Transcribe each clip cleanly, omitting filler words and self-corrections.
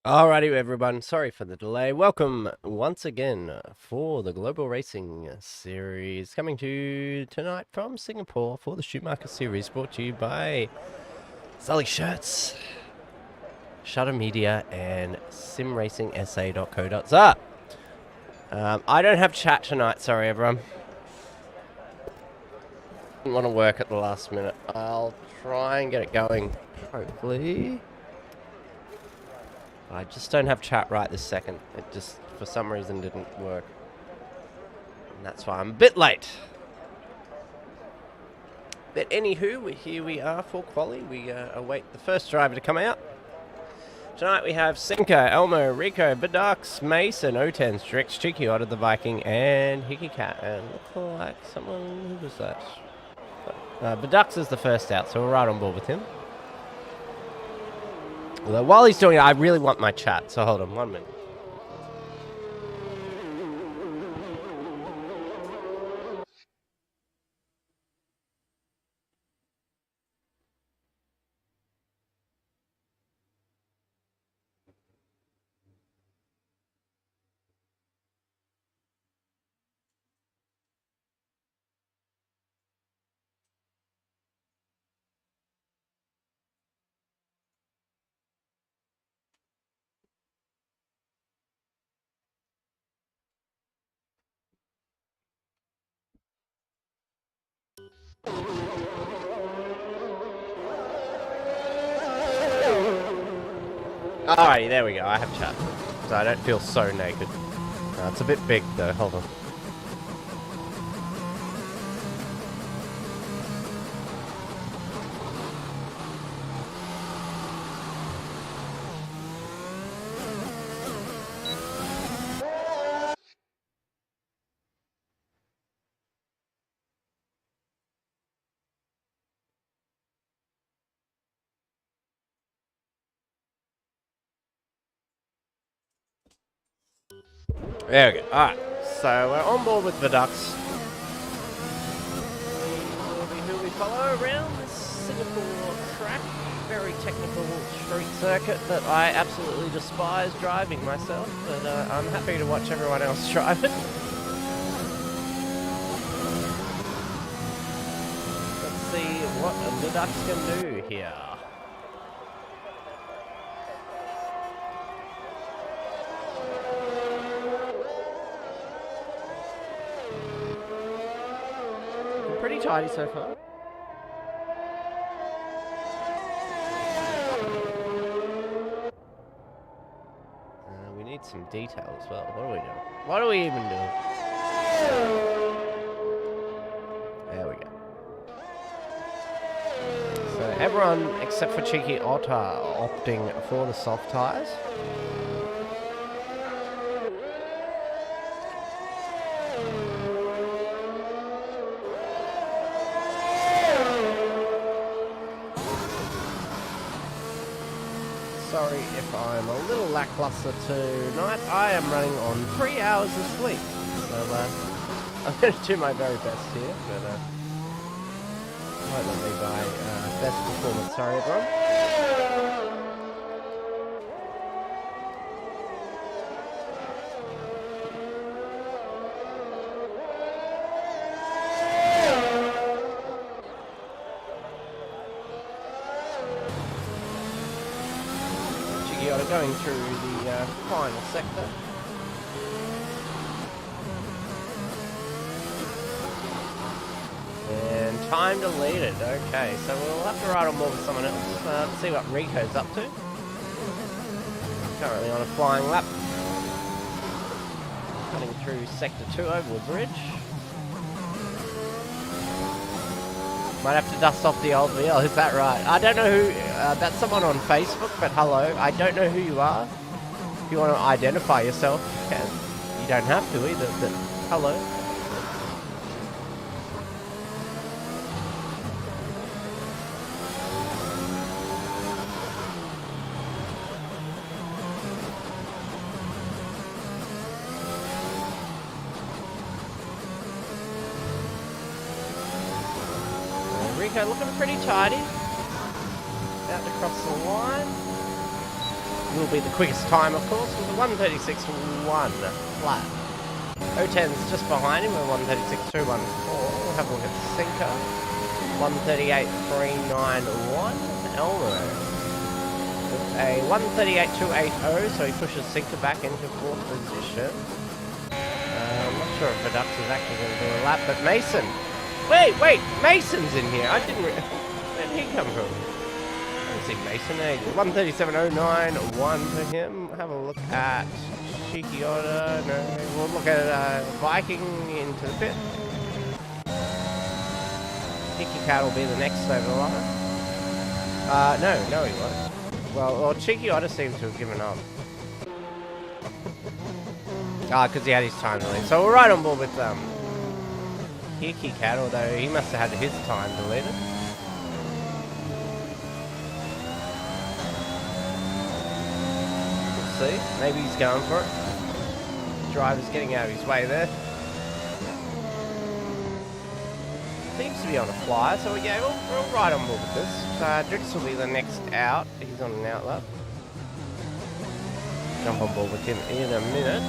Alrighty, everyone. Sorry for the delay. Welcome once again for the Global Racing Series, coming to you tonight from Singapore for the Schumacher Series, brought to you by Sully Shirts, Shutter Media, and SimRacingSA.co.za. I don't have chat tonight. Sorry, everyone. Didn't want to work at the last minute. I'll try and get it going, hopefully. I just don't have chat right this second. It just, for some reason, didn't work. And that's why I'm a bit late. But anywho, here we are for quali. We await the first driver to come out. Tonight we have Simca, Elmo, Rico, Badux, Mason, O10, Strix, Cheeky, Otter the Viking, and Hickey Cat. And look like someone, who was that? Badux is the first out, so we're right on board with him. Although while he's doing it, I really want my chat, so hold on 1 minute. Alrighty, there we go. I have chat. So I don't feel so naked. It's a bit big though. Hold on. There we go. Alright. So we're on board with the Ducks. Who we follow around this Singapore track. Very technical street circuit that I absolutely despise driving myself, but I'm happy to watch everyone else drive it. Let's see what the Ducks can do here. Pretty tidy so far. We need some detail as well. What are we doing? What are we even doing? There we go. So everyone except for Cheeky Otter opting for the soft tyres. Sorry if I'm a little lackluster tonight. I am running on 3 hours of sleep. So I'm going to do my very best here, but might not be my best performance. Sorry, everyone. Going through the final sector. And time to lead it. Okay, so we'll have to ride on board with someone else. Let's see what Rico's up to. Currently on a flying lap. Cutting through Sector 2 over the bridge. Might have to dust off the old VL, is that right? I don't know who, that's someone on Facebook, but hello, I don't know who you are. If you want to identify yourself, you can. You don't have to either, but hello. Rico looking pretty tidy. About to cross the line. will be the quickest time, of course, with a 1:36.1 flat. O10's just behind him with 1:36.214. We'll have a look at Sinker. 1:38.391. Elmo with a 1:38.280, so he pushes Sinker back into 4th position. I'm not sure if Verdux is actually going to do a lap, but Mason. Wait, Mason's in here. I didn't. Where did he come from? I don't see Mason. 1:37.091 for him. Have a look at Shikiota. No, we'll look at Viking into the pit. Hickey Cat will be the next over the line. No, he won't. Well, Cheeky Otter seems to have given up. Because he had his time delayed. So we're right on board with Hickey Cat, although he must have had his time deleted. We'll see. Maybe he's going for it. The driver's getting out of his way there. Seems to be on a flyer, so yeah, we're right on board with this. Drix will be the next out. He's on an out lap. Jump on board with him in a minute.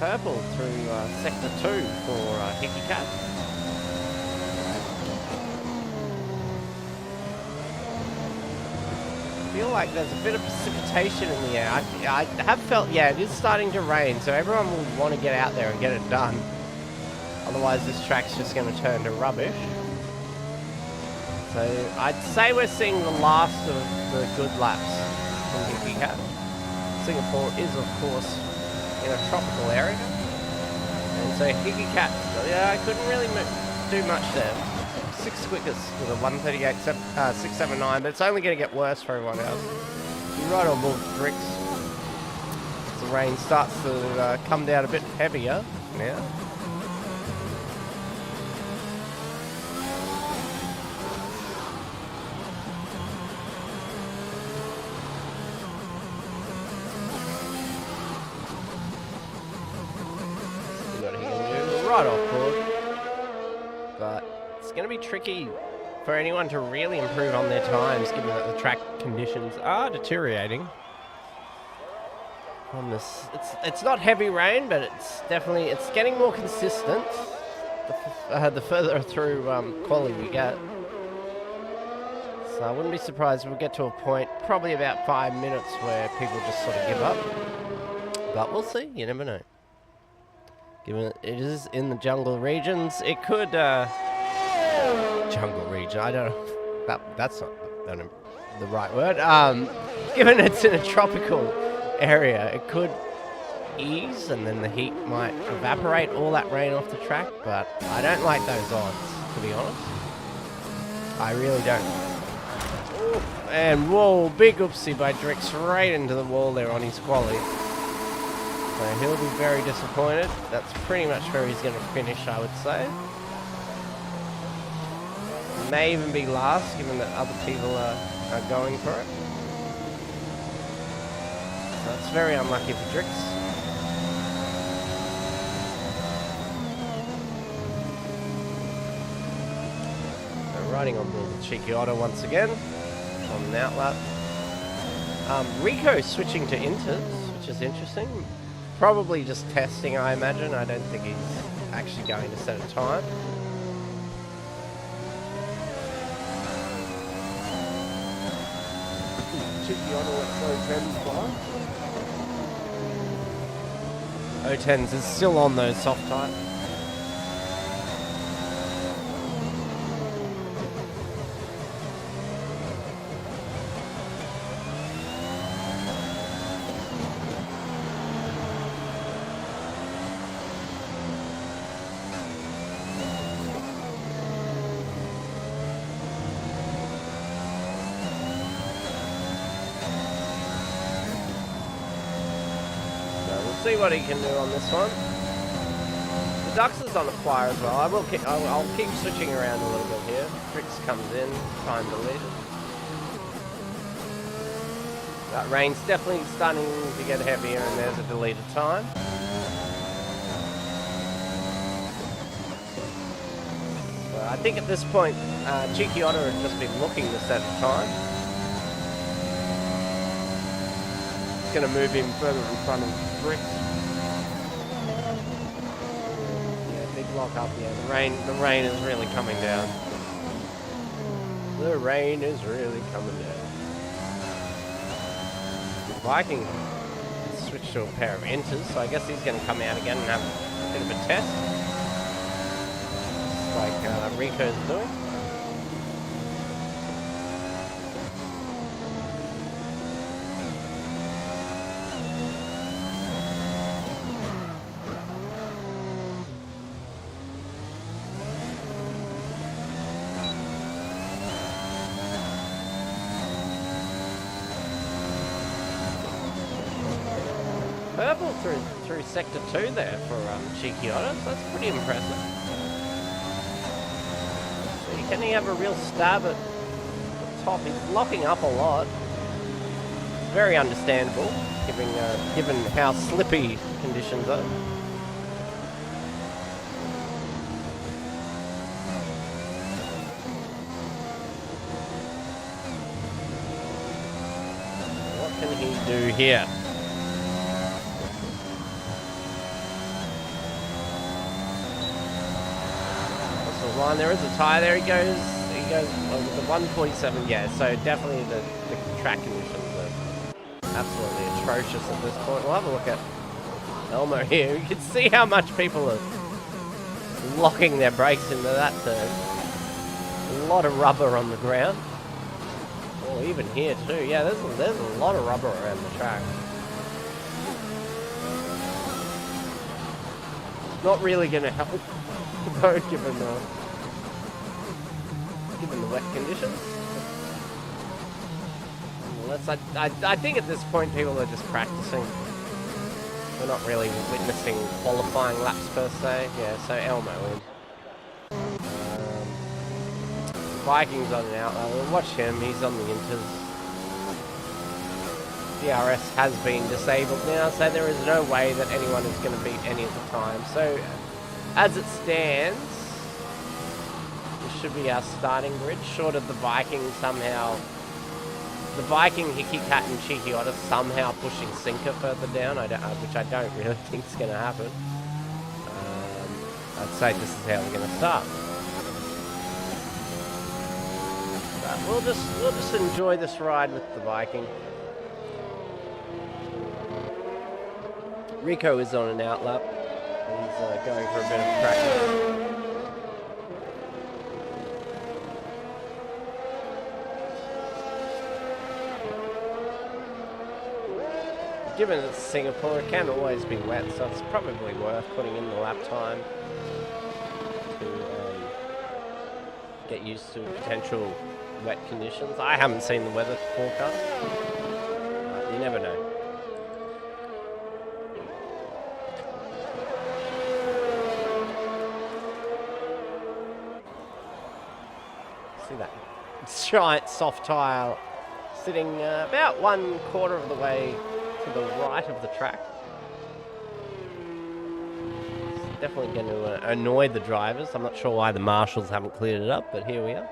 Purple through sector 2 for Hickey Cat. I feel like there's a bit of precipitation in the air. I have felt, yeah, it is starting to rain, so everyone will want to get out there and get it done. Otherwise, this track's just going to turn to rubbish. So I'd say we're seeing the last of the good laps from Hickey Cat. Singapore is, of course, in a tropical area. And so Hickey Cat, yeah, I couldn't really do much there. 6 quickest with a 1:38.679, but it's only going to get worse for everyone else. You're right on board with Drix. The rain starts to come down a bit heavier now. Still got him right off board, but it's going to be tricky for anyone to really improve on their times, given that the track conditions are deteriorating. On this, it's not heavy rain, but it's getting more consistent. The further through quality we get, so I wouldn't be surprised if we get to a point, probably about 5 minutes, where people just sort of give up. But we'll see. You never know. Given it is in the jungle regions, it could. Jungle region. I don't know. That's not the right word. Given it's in a tropical area, it could ease and then the heat might evaporate all that rain off the track, but I don't like those odds, to be honest. I really don't. Ooh, and whoa, big oopsie by Drix right into the wall there on his quali. So he'll be very disappointed. That's pretty much where he's going to finish, I would say. May even be last, given that other people are going for it. So that's very unlucky for Drix. So riding on board with Cheeky Otto once again on an outlap. Rico switching to inters, which is interesting. Probably just testing, I imagine. I don't think he's actually going to set a time. Cheeky Otto at O10's fly. O10's is still on those soft type. See what he can do on this one. The Dux is on the flyer as well. I'll keep switching around a little bit here. Drix comes in, time deleted. That rain's definitely starting to get heavier, and there's a deleted time. So I I think at this point, Cheeky Otter had just been looking to set the time. It's going to move him further in front of Bricks. Yeah, big lock up. Yeah, the rain is really coming down. The rain is really coming down. Viking switched to a pair of enters, so I guess he's going to come out again and have a bit of a test, like Rico's doing. Purple through sector 2 there for Cheeky Otter, so that's pretty impressive. So can he have a real stab at the top? He's locking up a lot. Very understandable, given how slippy conditions are. What can he do here? Line. There is a tie there. He goes with the 147. Yeah, so definitely the track conditions are absolutely atrocious at this point. We'll have a look at Elmo here. You can see how much people are locking their brakes into that turn. A lot of rubber on the ground. Oh, even here too. Yeah, there's a lot of rubber around the track. Not really going to help, though, given the wet conditions. I think at this point people are just practicing. We're not really witnessing qualifying laps per se. Yeah, so Elmo in. Vikings on an outlet. We'll watch him. He's on the inters. DRS has been disabled now, so there is no way that anyone is going to beat any of the time. So, as it stands, this should be our starting grid, short of the Viking somehow. The Viking, Hickey Cat, and Cheeky Otter somehow pushing Sinker further down, which I don't really think is going to happen. I'd say this is how we're going to start. But we'll just enjoy this ride with the Viking. Rico is on an outlap. He's going for a bit of practice. Given it's Singapore, it can always be wet, so it's probably worth putting in the lap time to get used to potential wet conditions. I haven't seen the weather forecast. You never know. See that giant soft tire sitting about 1/4 of the way to the right of the track. It's definitely going to annoy the drivers. I'm not sure why the marshals haven't cleared it up, but here we are.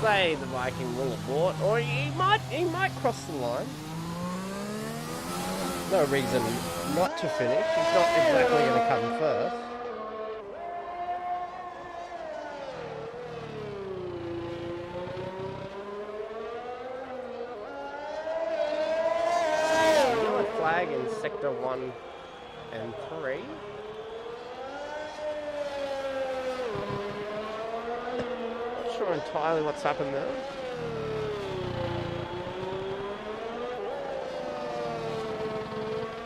Say the Viking will abort, or he might cross the line. No reason not to finish. He's not exactly going to come first. Yellow flag in sector 1 and 3. sure entirely what's happened there.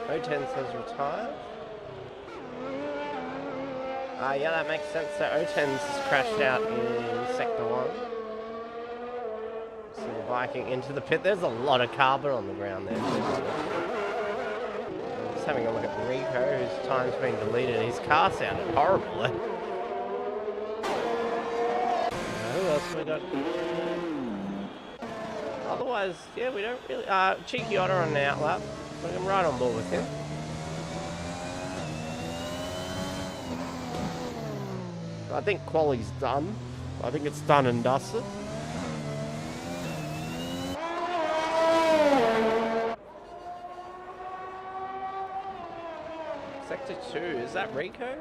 O10 says retired. Yeah, that makes sense. So O10's crashed out in Sector 1. So the Viking into the pit. There's a lot of carbon on the ground there. Just having a look at Rico, whose time's been deleted. His car sounded horrible there. Who else have we got? Otherwise, yeah, we don't really... Cheeky Otter on an outlap. I'm right on board with him. I think quali's done. I think it's done and dusted. Sector 2, is that Rico?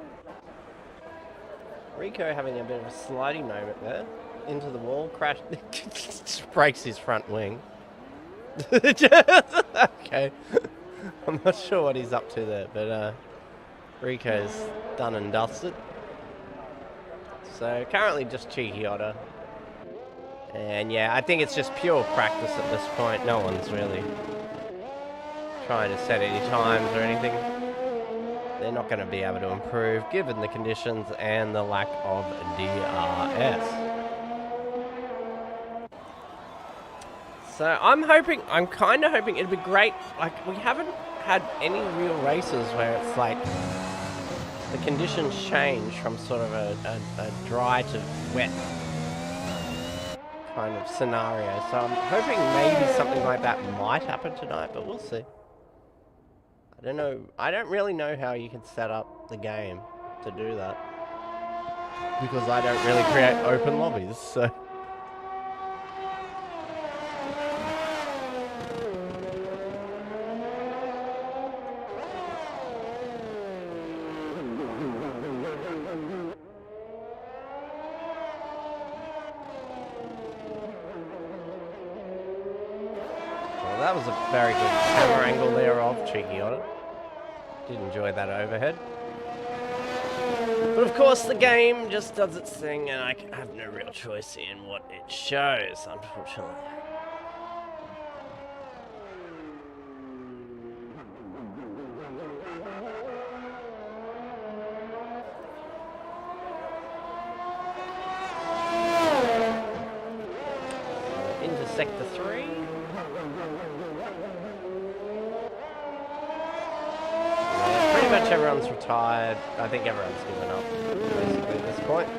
Rico having a bit of a sliding moment there. Into the wall, crashed, just breaks his front wing. Okay. I'm not sure what he's up to there, but Rico's done and dusted. So currently just Cheeky Otter. And yeah, I think it's just pure practice at this point. No one's really trying to set any times or anything. They're not going to be able to improve given the conditions and the lack of DRS. So I'm kind of hoping it'd be great. Like, we haven't had any real races where it's like the conditions change from sort of a dry to wet kind of scenario. So I'm hoping maybe something like that might happen tonight, but we'll see. I don't know. I don't really know how you can set up the game to do that, because I don't really create open lobbies, so... That was a very good camera angle there of Cheeky Otter. Did enjoy that overhead. But of course the game just does its thing and I have no real choice in what it shows, unfortunately. Into Sector 3. Pretty much everyone's retired. I think everyone's given up, basically, at this point.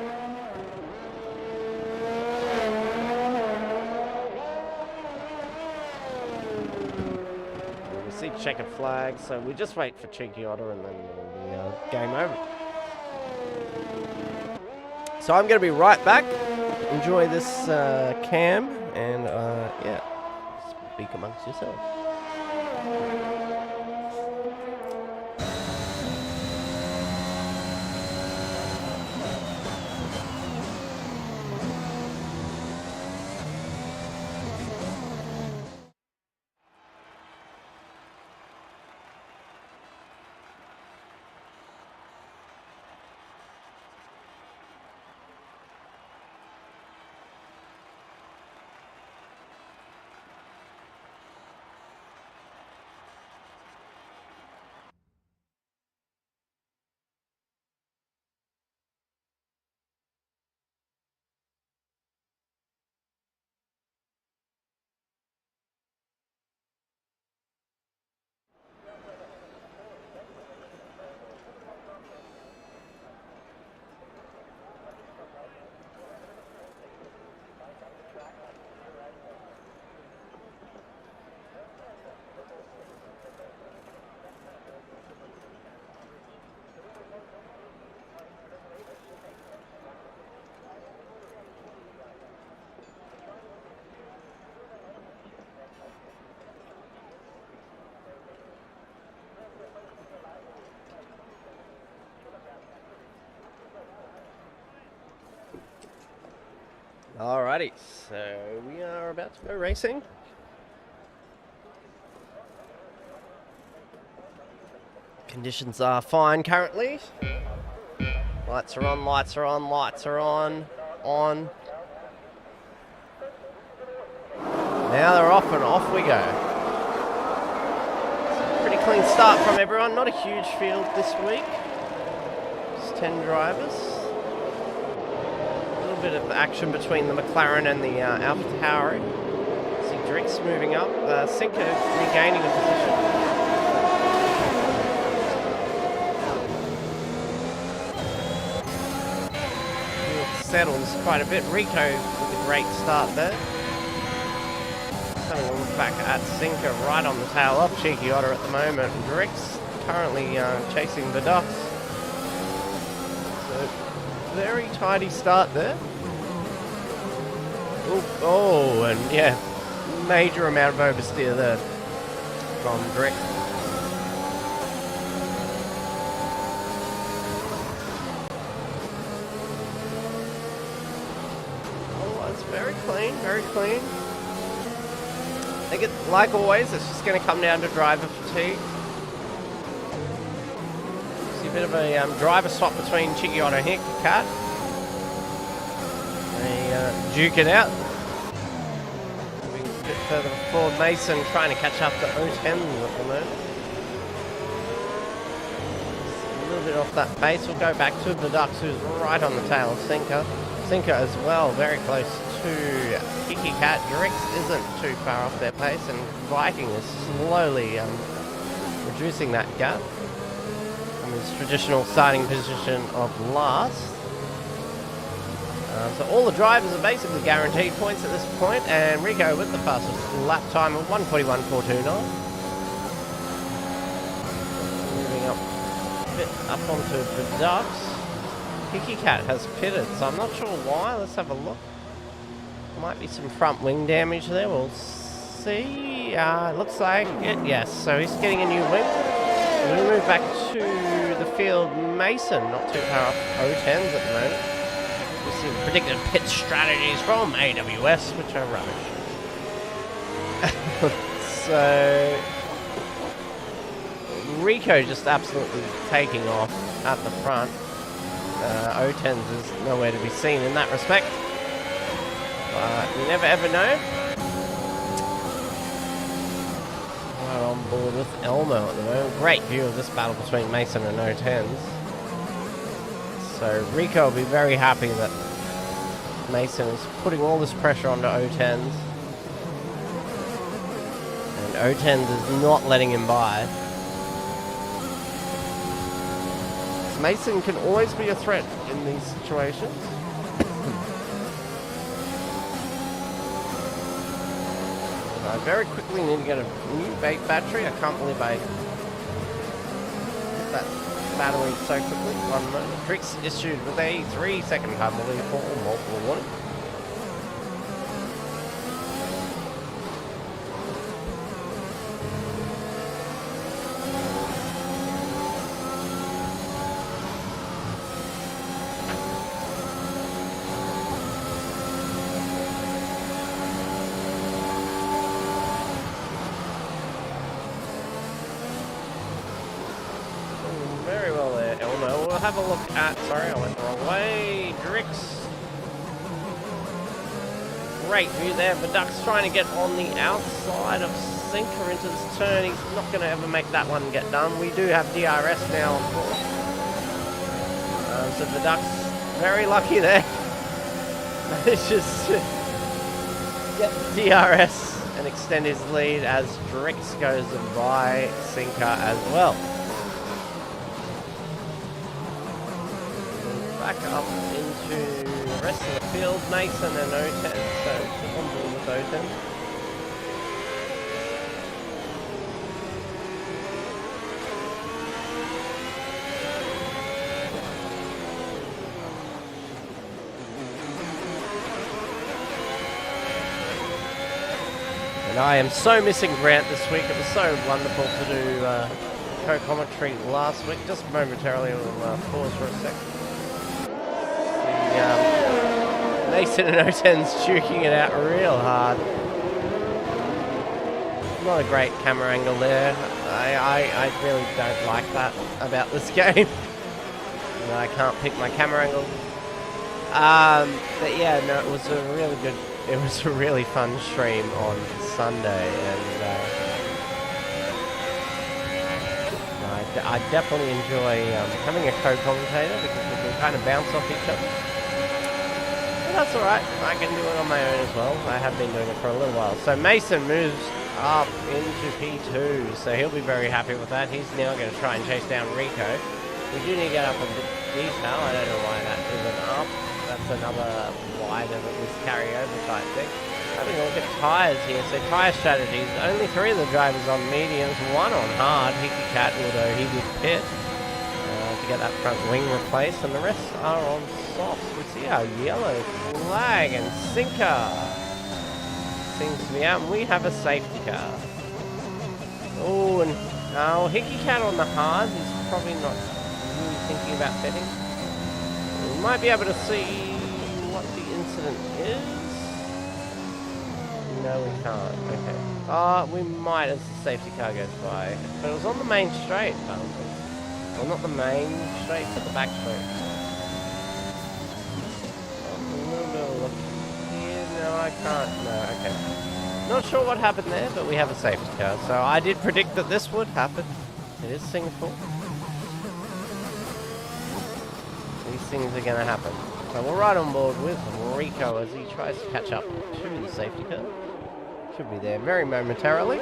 We see checkered flags, so we just wait for Cheeky Otter and then it'll be game over. So I'm going to be right back. Enjoy this cam and, yeah, speak amongst yourselves. Alrighty, so we are about to go racing. Conditions are fine currently. Lights are on, lights are on, lights are on. Now they're off and off we go. Pretty clean start from everyone. Not a huge field this week. Just 10 drivers. A little bit of action between the McLaren and the Alpha Tauri. See Drix moving up. Sinker regaining a position. Settles quite a bit. Rico with a great start there. Having a look back at Sinker right on the tail of Cheeky Otter at the moment. Drix currently chasing the Ducks. So very tidy start there. Oh, and yeah, major amount of oversteer there from Drix. Very clean, very clean. I think like always, it's just going to come down to driver fatigue. See a bit of a driver swap between Cheeky Otto and Hick Cat. They duke it out. Moving a bit further forward, Mason trying to catch up to O10s at the moment. A little bit off that base. We'll go back to the Ducks, who's right on the tail of Sinker. Sinker as well, very close to Kiki Cat. Drix isn't too far off their pace, and Viking is slowly reducing that gap from his traditional starting position of last. So all the drivers are basically guaranteed points at this point, and Rico with the fastest lap time of 1:41.429. Moving up a bit up onto the Ducks. Kiki Cat has pitted, so I'm not sure why. Let's have a look. Might be some front wing damage there. We'll see. Looks like it. Yes. So he's getting a new wing. We'll move back to the field. Mason, not too far off O10s at the moment. We see predicted pit strategies from AWS, which are rubbish. So Rico just absolutely taking off at the front. O10s is nowhere to be seen in that respect. But you never ever know. We're on board with Elmo at the moment. Great view of this battle between Mason and O10s. So Rico will be very happy that Mason is putting all this pressure onto O10s. And O10s is not letting him by. Mason can always be a threat in these situations. I very quickly need to get a new battery. I can't believe I hit that battery so quickly. 1 moment. Drix issued with a 3-second penalty for multiple warning. Have a look at, sorry, I went the wrong way. Drix. Great view there. The Duck's trying to get on the outside of Sinker into this turn. He's not going to ever make that one get done. We do have DRS now, of course. So the Duck's very lucky there. Manages to get the DRS and extend his lead as Drix goes by Sinker as well. Back up into the rest of the field, Mason and O10, so on board with O10. And I am so missing Grant this week. It was so wonderful to do co-commentary last week. Just momentarily, we'll pause for a second. Mason and O10's juking it out real hard. Not a great camera angle there. I really don't like that about this game. I can't pick my camera angle. But yeah, no, it was a really good it was a really fun stream on Sunday, and I definitely enjoy having a co-commentator because we can kind of bounce off each other. But that's alright, I can do it on my own as well. I have been doing it for a little while. So Mason moves up into P2, so he'll be very happy with that. He's now going to try and chase down Rico. We do need to get up a bit detail. I don't know why that isn't up. That's another wider than this carryover type thing. Having a look at tyres here. So tyre strategies. Only 3 of the drivers on mediums, 1 on hard. Hickey Cat, although he did pit to get that front wing replaced, and the rest are on softs. We see our yellow flag, and Sinker seems to be out, and we have a safety car. Oh, and Hickey Cat on the hard. He's probably not really thinking about pitting. We might be able to see what the incident is. No, we can't. Okay. We might as the safety car goes by. But it was on the main straight, apparently. Well, not the main straight, but the back straight. A little bit of look here. No, I can't. No, okay. Not sure what happened there, but we have a safety car. So I did predict that this would happen. It is Singapore. These things are going to happen. So we're right on board with Rico as he tries to catch up to the safety car. Should be there very momentarily.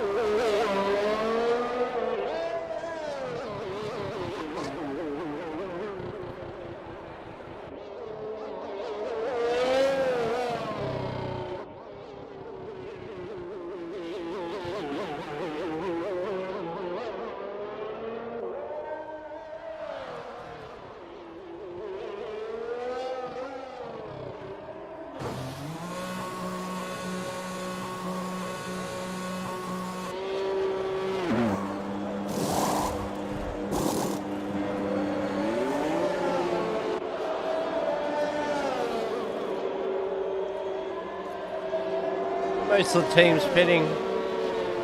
Most of the teams pitting,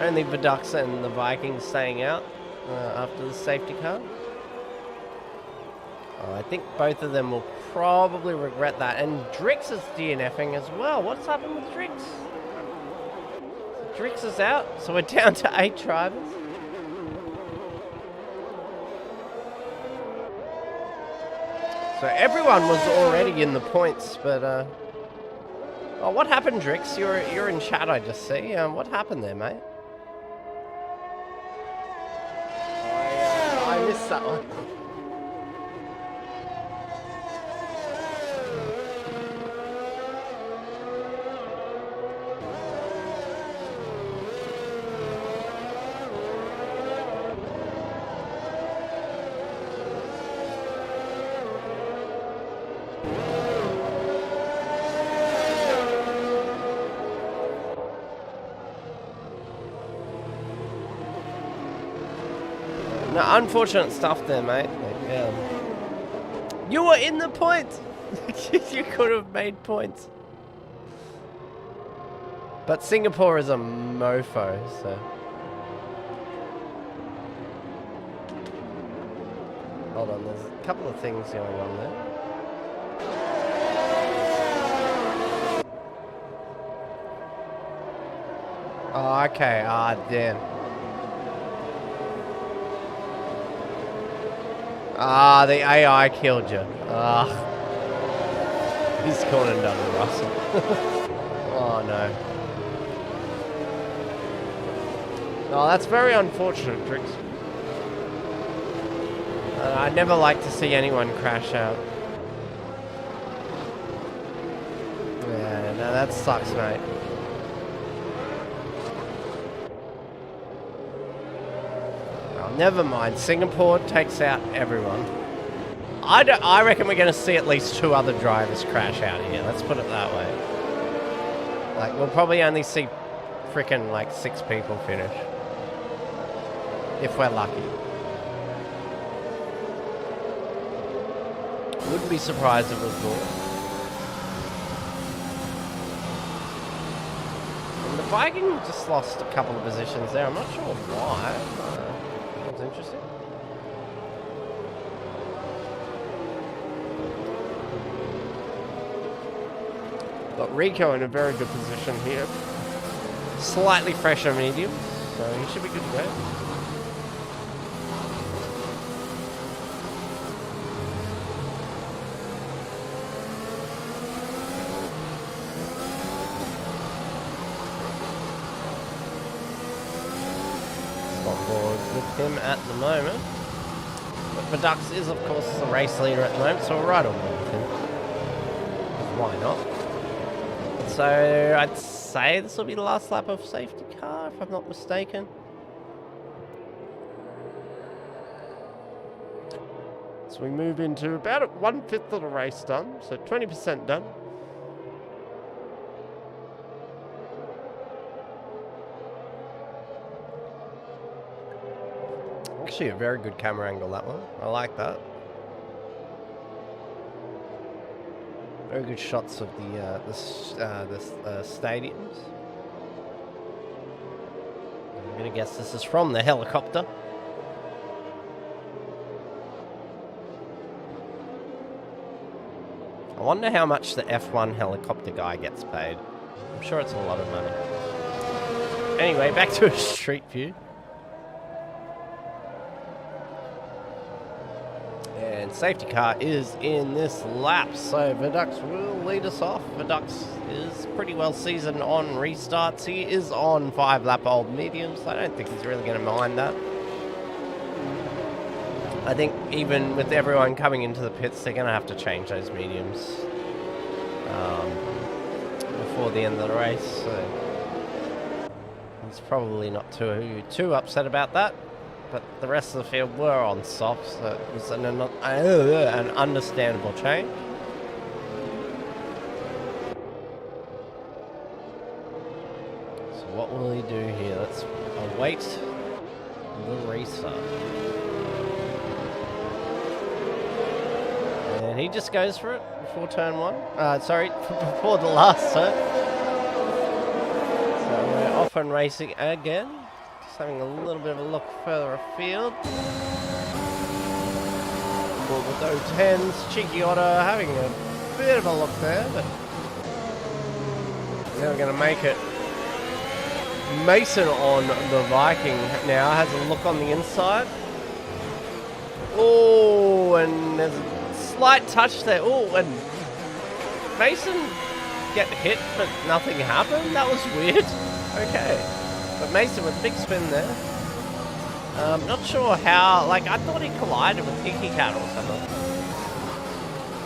only the Ducks and the Vikings staying out after the safety car. I think both of them will probably regret that. And Drix is DNFing as well. What's happened with Drix? Drix is out, so we're down to 8 drivers. So everyone was already in the points, but oh, what happened, Drix? You're in chat, I just see. What happened there, mate? I missed that one. No, unfortunate stuff there, mate. You were in the points. You could have made points. But Singapore is a mofo, so. Hold on, there's a couple of things going on there. Oh, okay. Damn. The AI killed you. He's gone and done Russell. Oh, no. Oh, that's very unfortunate, Drix. I never like to see anyone crash out. Yeah, no, that sucks, mate. Never mind. Singapore takes out everyone. I reckon we're going to see at least 2 other drivers crash out here. Let's put it that way. Like, we'll probably only see frickin' like 6 people finish. If we're lucky. Wouldn't be surprised if it was more. And the Viking just lost a couple of positions there. I'm not sure why. That's interesting. Got Rico in a very good position here. Slightly fresher medium, so he should be good to go. On board with him at the moment. But Verdux is, of course, the race leader at the moment, so we're right on board with him. Why not? So I'd say this will be the last lap of safety car, if I'm not mistaken. So we move into about 1/5 of the race done, so 20% done. Actually, a very good camera angle, that one. I like that. Very good shots of the stadiums. I'm gonna guess this is from the helicopter. I wonder how much the F1 helicopter guy gets paid. I'm sure it's a lot of money. Anyway, back to a street view. And safety car is in this lap, so Verdux will lead us off. Verdux is pretty well seasoned on restarts. He is on 5-lap-old mediums, so I don't think he's really going to mind that. I think even with everyone coming into the pits, they're going to have to change those mediums before the end of the race. So he's probably not too upset about that. But the rest of the field were on softs, so it was an understandable change. So what will he do here? Let's await the restart. And he just goes for it before turn one. Before the last turn. So we're off and racing again. Having a little bit of a look further afield. Ball with O10s, Cheeky Otto having a bit of a look there, but now we're going to make it. Mason on the Viking now has a look on the inside. Oh, and there's a slight touch there. Oh, and Mason get hit, but nothing happened. That was weird. Okay. But Mason with a big spin there. Not sure how, I thought he collided with Tiki Cat or something.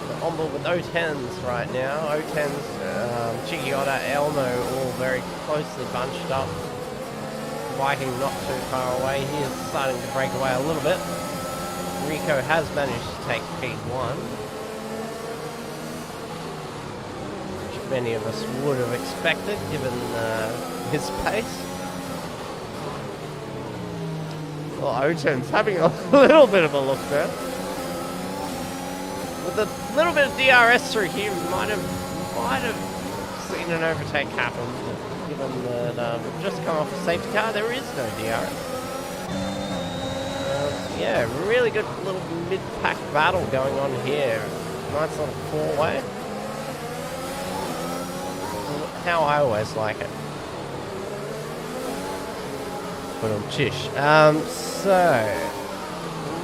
But on board with O10s right now. O10s, Chigiotta, Elmo all very closely bunched up. Viking not too far away. He is starting to break away a little bit. Rico has managed to take P1. Which many of us would have expected given his pace. Well, O10's having a little bit of a look there. With a little bit of DRS through here, we might have seen an overtake happen. Given that we've just come off a safety car, there is no DRS. Yeah, really good little mid-pack battle going on here. Nice little four-way. How I always like it. But I'm chish. So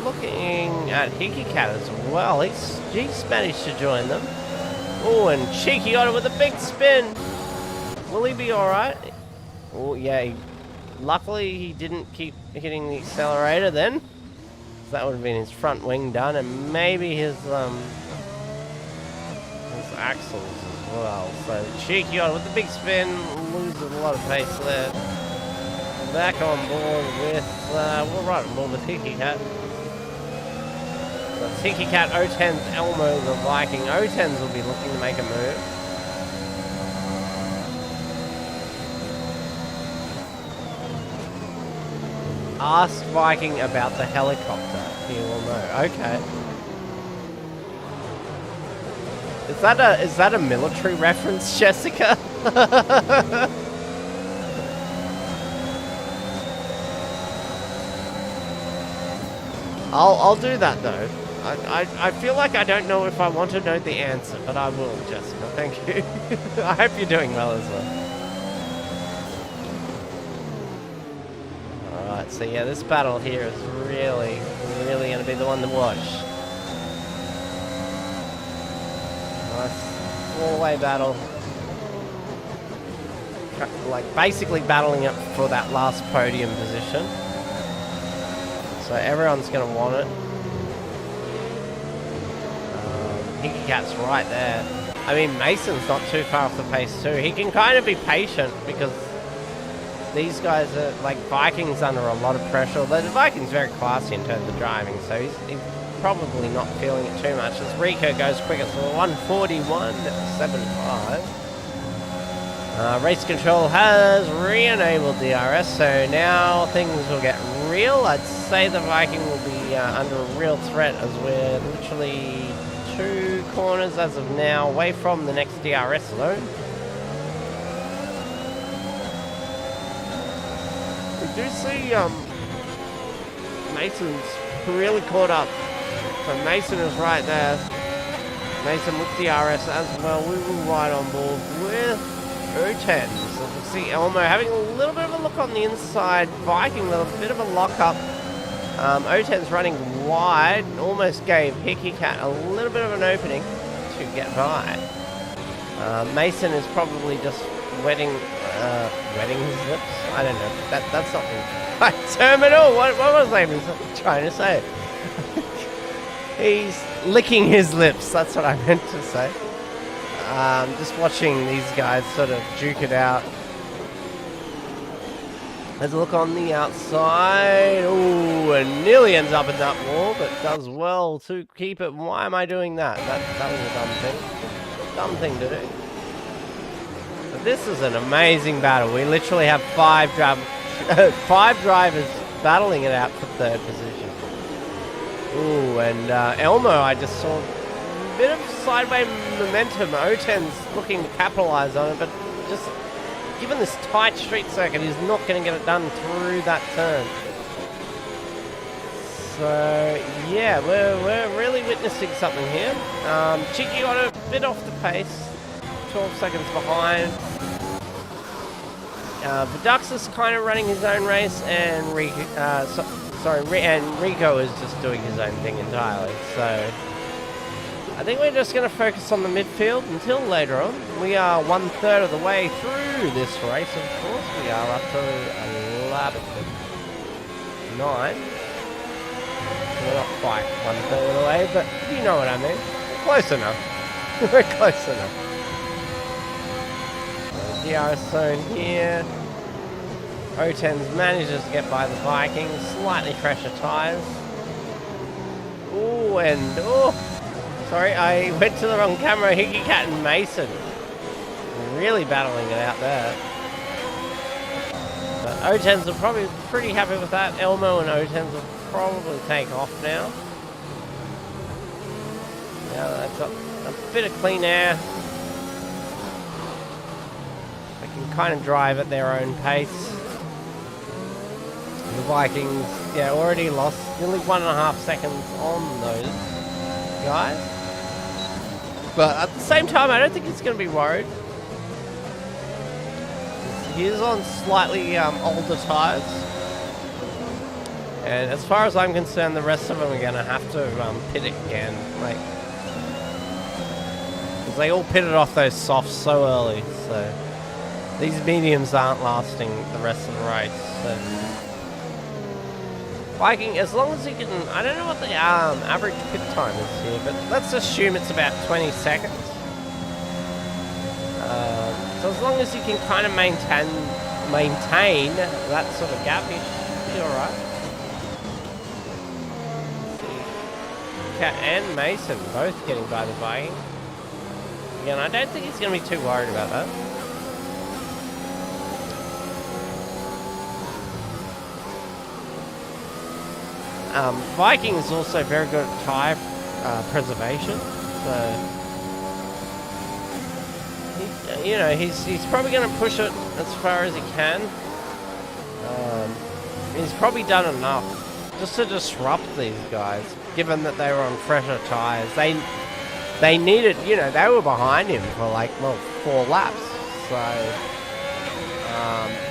looking at Hickey Cat as well. He's managed to join them. Oh, and Cheeky Otter with a big spin. Will he be alright? Oh, yeah. Luckily, he didn't keep hitting the accelerator then. That would have been his front wing done, and maybe his axles as well. So Cheeky Otter with the big spin, loses a lot of pace there. Back on board with, we're right on board with Hickey Cat. That's Hickey Cat, O10's Elmo the Viking. O10's will be looking to make a move. Ask Viking about the helicopter. He will know. Okay. Is that a military reference, Jessica? I'll do that though. I feel like I don't know if I want to know the answer, but I will, Jessica. Thank you. I hope you're doing well as well. Alright, so yeah, this battle here is really going to be the one to watch. Nice four-way battle. Like, basically battling it for that last podium position. So everyone's going to want it. Hickey Cat's right there. I mean, Mason's not too far off the pace too. He can kind of be patient because these guys are, like, Viking's under a lot of pressure. Although the Viking's very classy in terms of driving, so he's probably not feeling it too much. As Rico goes quicker, so 141.75. Race control has re-enabled DRS, so now things will get real. I'd say the Viking will be under a real threat as we're literally 2 corners as of now away from the next DRS zone. We do see Mason's really caught up. So Mason is right there. Mason with DRS as well. We were right on board with O10. So we see Elmo having a little bit of a look on the inside. Viking with a bit of a lock-up. O10's running wide. Almost gave Hickey Cat a little bit of an opening to get by. Mason is probably just wetting his lips. I don't know. That's something. Terminal. What was I even trying to say? He's licking his lips. That's what I meant to say. Just watching these guys sort of duke it out. There's a look on the outside. Ooh, and nearly ends up in that wall, but does well to keep it. Why am I doing that? That was a dumb thing. Dumb thing to do. But this is an amazing battle. We literally have 5 drivers battling it out for 3rd position. Ooh, and Elmo, I just saw a bit of sideways momentum. O10's looking to capitalize on it, but just given this tight street circuit, he's not going to get it done through that turn. So, yeah, we're really witnessing something here. Cheeky got a bit off the pace, 12 seconds behind. Vidux is kind of running his own race, and Rico is just doing his own thing entirely. So I think we're just going to focus on the midfield until later on. We are 1/3 of the way through this race, of course. We are up to 9. We're not quite 1/3 of the way, but you know what I mean. Close enough. We're close enough. DRS zone here. O10's manages to get by the Vikings. Slightly fresher tyres. Ooh, and sorry, I went to the wrong camera. Hickey Cat and Mason really battling it out there. But O10's are probably pretty happy with that. Elmo and O10's will probably take off now. Now they've got a bit of clean air. They can kind of drive at their own pace. The Vikings, yeah, already lost nearly 1.5 seconds on those guys. But at the same time, I don't think he's going to be worried. He is on slightly older tyres. And as far as I'm concerned, the rest of them are going to have to pit it again. Like, because they all pitted off those softs so early. So these mediums aren't lasting the rest of the race. So Viking, as long as you can, I don't know what the average pit time is here, but let's assume it's about 20 seconds. So as long as you can kind of maintain that sort of gap, you should be alright. Cat and Mason both getting by the Viking. Again, I don't think he's going to be too worried about that. Viking is also very good at tyre preservation, so he's probably going to push it as far as he can. He's probably done enough just to disrupt these guys, given that they were on fresher tyres. They needed, they were behind him for 4 laps. So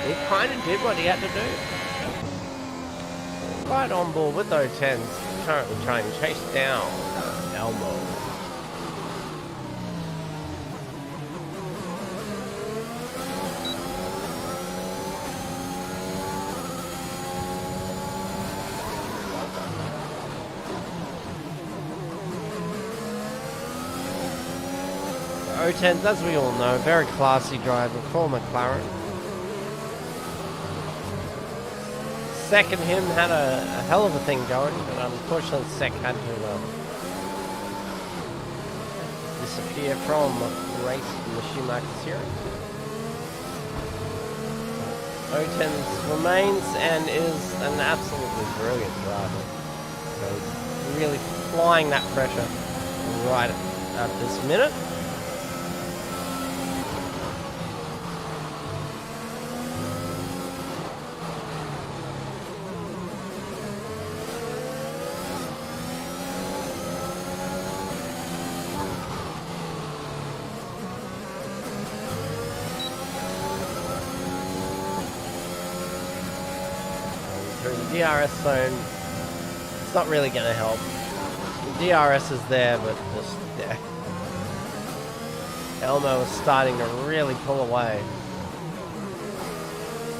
he kind of did what he had to do. Right on board with those 10s, currently trying to chase down Elmo. O10s, as we all know, very classy driver for McLaren. Second him had a hell of a thing going, but unfortunately Sec had to disappear from the race in the Schumacher series. O10s remains and is an absolutely brilliant driver. So really flying that pressure right at this minute. The DRS zone, it's not really going to help. The DRS is there, but just, yeah. Elmo is starting to really pull away.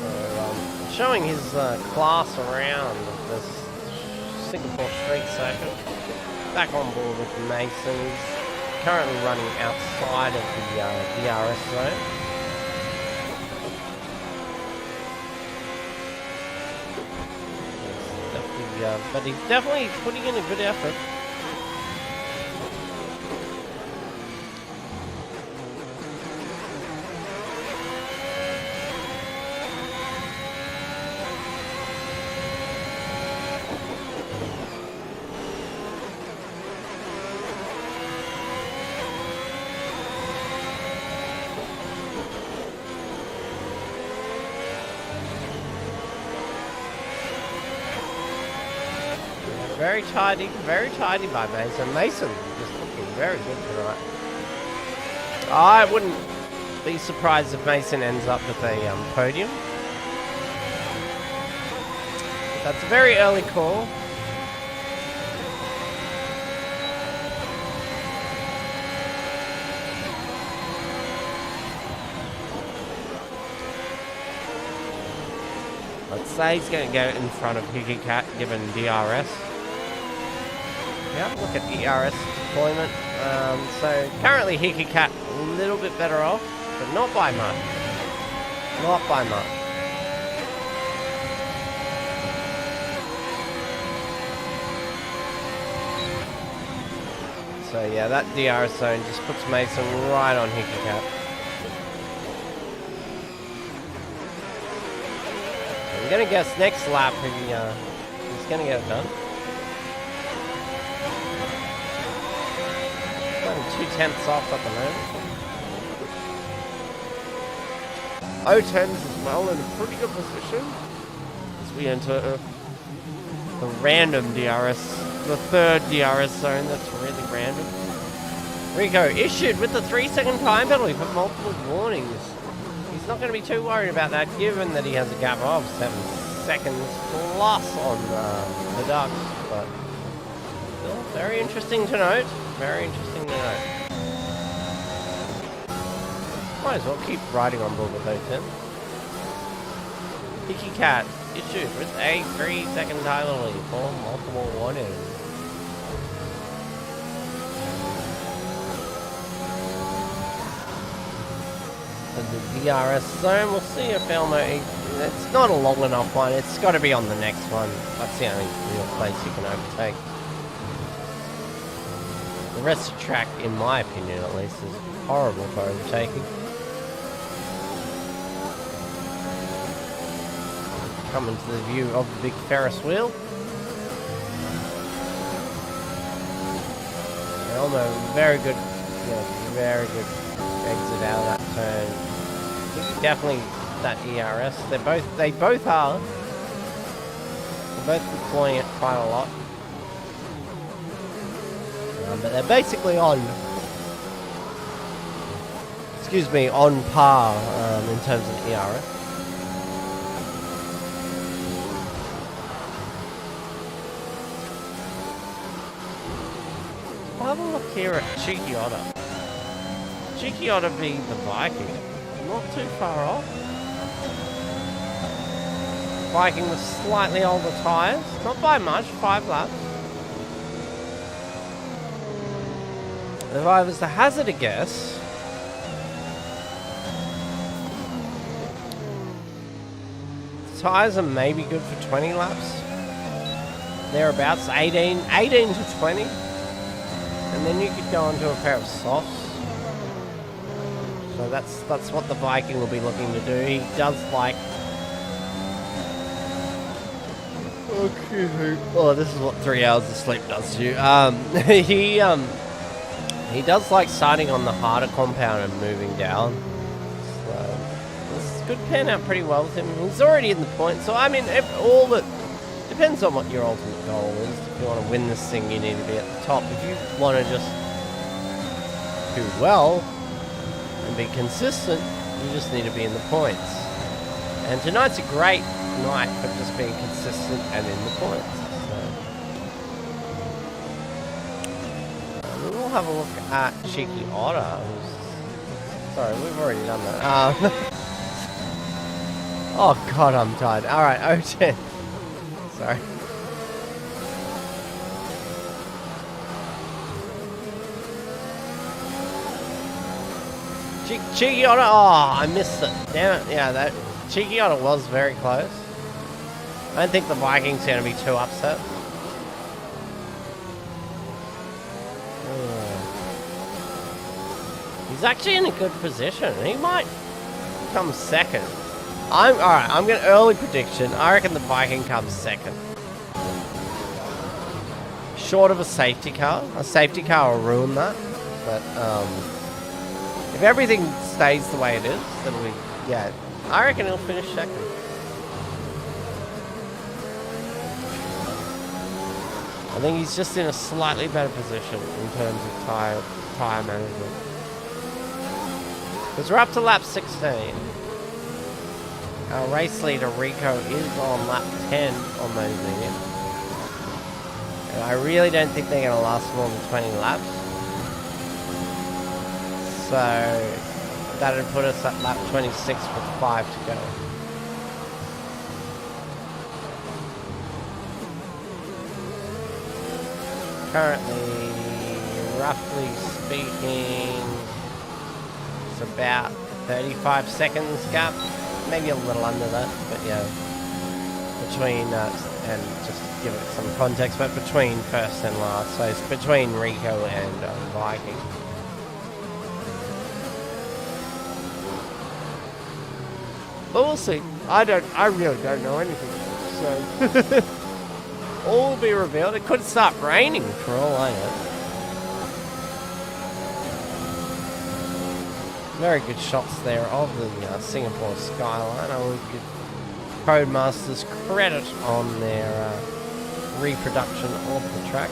So, showing his class around this Singapore street circuit. Back on board with Mason. He's currently running outside of the DRS zone. But he's definitely putting in a good effort. Very tidy by Mason. Mason is looking very good tonight. I wouldn't be surprised if Mason ends up with a podium. But that's a very early call. Let's say he's going to go in front of Hickey Cat given DRS. Yeah, look at ERS deployment. So currently Hickey Cat a little bit better off, but not by much. Not by much. So yeah, that DRS zone just puts Mason right on Hickey Cat. I'm gonna guess next lap he's gonna get it done. 2/10 off at the moment. O10s as well in a pretty good position as we enter the random DRS, the third DRS zone that's really random. Rico issued with the 3-second time penalty for multiple warnings. He's not going to be too worried about that given that he has a gap of 7 seconds plus on the ducks, but still very interesting to note. Very interesting to note. Might as well keep riding on board with those 10. Hickey Cat issued with a 3-second time penalty for multiple warnings. And the DRS zone, we'll see if Elmo, it's not a long enough one, it's got to be on the next one. That's the only real place you can overtake. The rest of the track, in my opinion at least, is horrible for overtaking. Come into the view of the big Ferris wheel. Elmo, very good exit out of that turn. Definitely that ERS. They both are. They're both deploying it quite a lot. But they're basically on, excuse me, on par in terms of ERS. Have a look here at Cheeky Otter. Cheeky Otter being the Viking. Not too far off. Viking with slightly older tyres. Not by much, 5 laps. If I was to hazard a guess, the tyres are maybe good for 20 laps. Thereabouts, 18 to 20. And then you could go onto a pair of softs. So that's what the Viking will be looking to do. He does like... Oh, this is what 3 hours of sleep does to you. He does like starting on the harder compound and moving down. So this could pan out pretty well with him. He's already in the point. So I mean, all that depends on what your ultimate goal is. If you want to win this thing, you need to be at the top. If you want to just do well and be consistent, you just need to be in the points. And tonight's a great night for just being consistent and in the points. So we'll have a look at Cheeky Otter. Sorry, we've already done that. Oh god, I'm tired. Alright, 010. Sorry. Cheeky Otter. Oh, I missed it. Damn it. Yeah, that Cheeky Otter was very close. I don't think the Vikings are going to be too upset. He's actually in a good position. He might come second. Alright, I'm going to early prediction. I reckon the Viking comes second. Short of a safety car. A safety car will ruin that. But, if everything stays the way it is, then yeah, I reckon he'll finish second. I think he's just in a slightly better position in terms of tyre management. Because we're up to lap 16. Our race leader Rico is on lap 10 on those mediums. And I really don't think they're going to last more than 20 laps. So that would put us at lap 26 with 5 to go. Currently, roughly speaking, it's about 35 seconds gap, maybe a little under that, but yeah, between, and just to give it some context, but between first and last, so it's between Rico and Viking. But we'll see. I really don't know anything, so all will be revealed. It could start raining for all I know. Very good shots there of the Singapore skyline. I will give Codemasters credit on their reproduction of the track.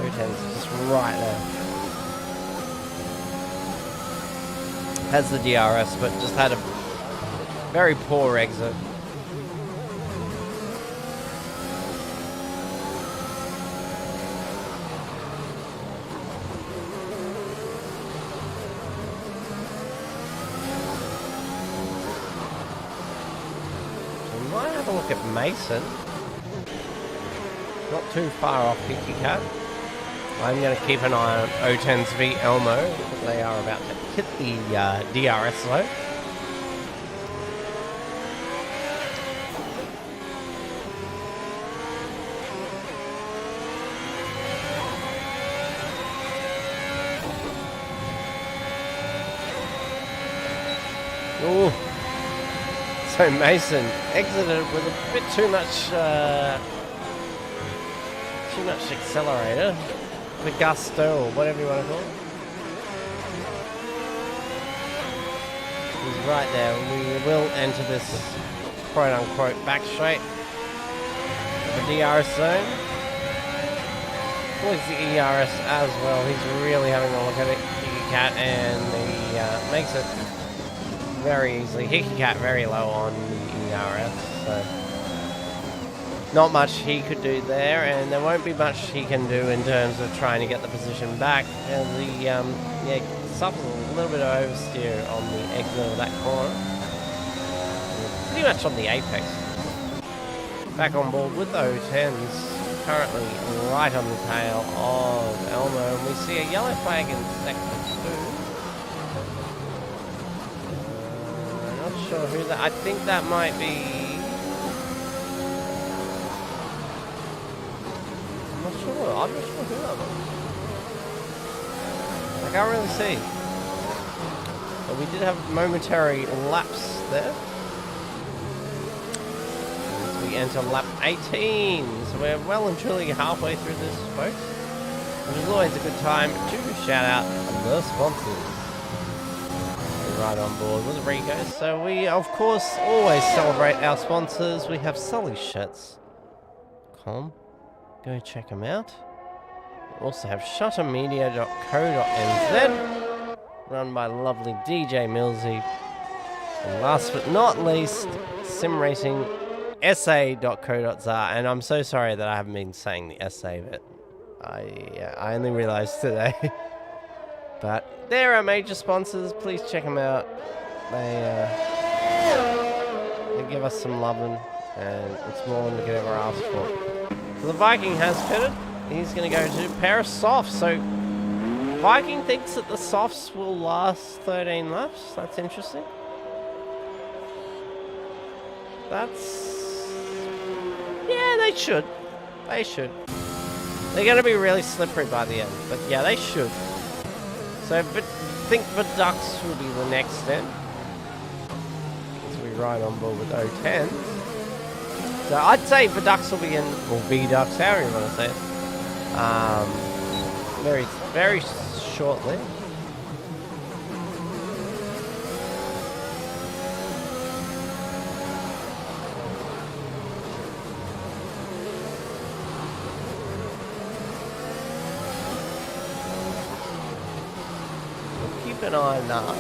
O10's just right there. Has the DRS, but just had a very poor exit. We might have a look at Mason. Not too far off Hickey Cat. I'm going to keep an eye on O10's v Elmo. They are about to hit the DRS though. Ooh. So Mason exited with a bit too much accelerator. The gusto, or whatever you want to call it. He's right there. We will enter this quote-unquote back straight. the DRS zone. Towards the ERS as well. He's really having a look at it. Hickey Cat, and he makes it very easily. Hickey Cat very low on the ERS, so not much he could do there, and there won't be much he can do in terms of trying to get the position back. And the suffers a little bit of oversteer on the exit of that corner. Pretty much on the apex. Back on board with the 010s, currently right on the tail of Elmo, and we see a yellow flag in sector 2. I'm not sure who that. I think that might be. I'm not sure who that was. I can't really see. But we did have momentary lapse there. As we enter lap 18. So we're well and truly halfway through this, folks. Which is always a good time to shout out the sponsors. We're right on board with Rico. So we, of course, always celebrate our sponsors. We have SullyShirts.com. Go check them out. We also have shuttermedia.co.nz, run by lovely DJ Millsy. And last but not least, simracingsa.co.za. And I'm so sorry that I haven't been saying the SA bit. I only realized today. But they're our major sponsors. Please check them out. They give us some loving, and it's more than we could ever ask for. So the Viking has pitted. He's going to go to pair of softs. So Viking thinks that the softs will last 13 laps. That's interesting. Yeah, they should. They should. They're going to be really slippery by the end. But yeah, they should. So I think the Ducks will be the next then. As we ride on board with 010. So I'd say the Ducks will be in, or V-Ducks, however you want to say it. Very, very shortly. We'll keep an eye on that.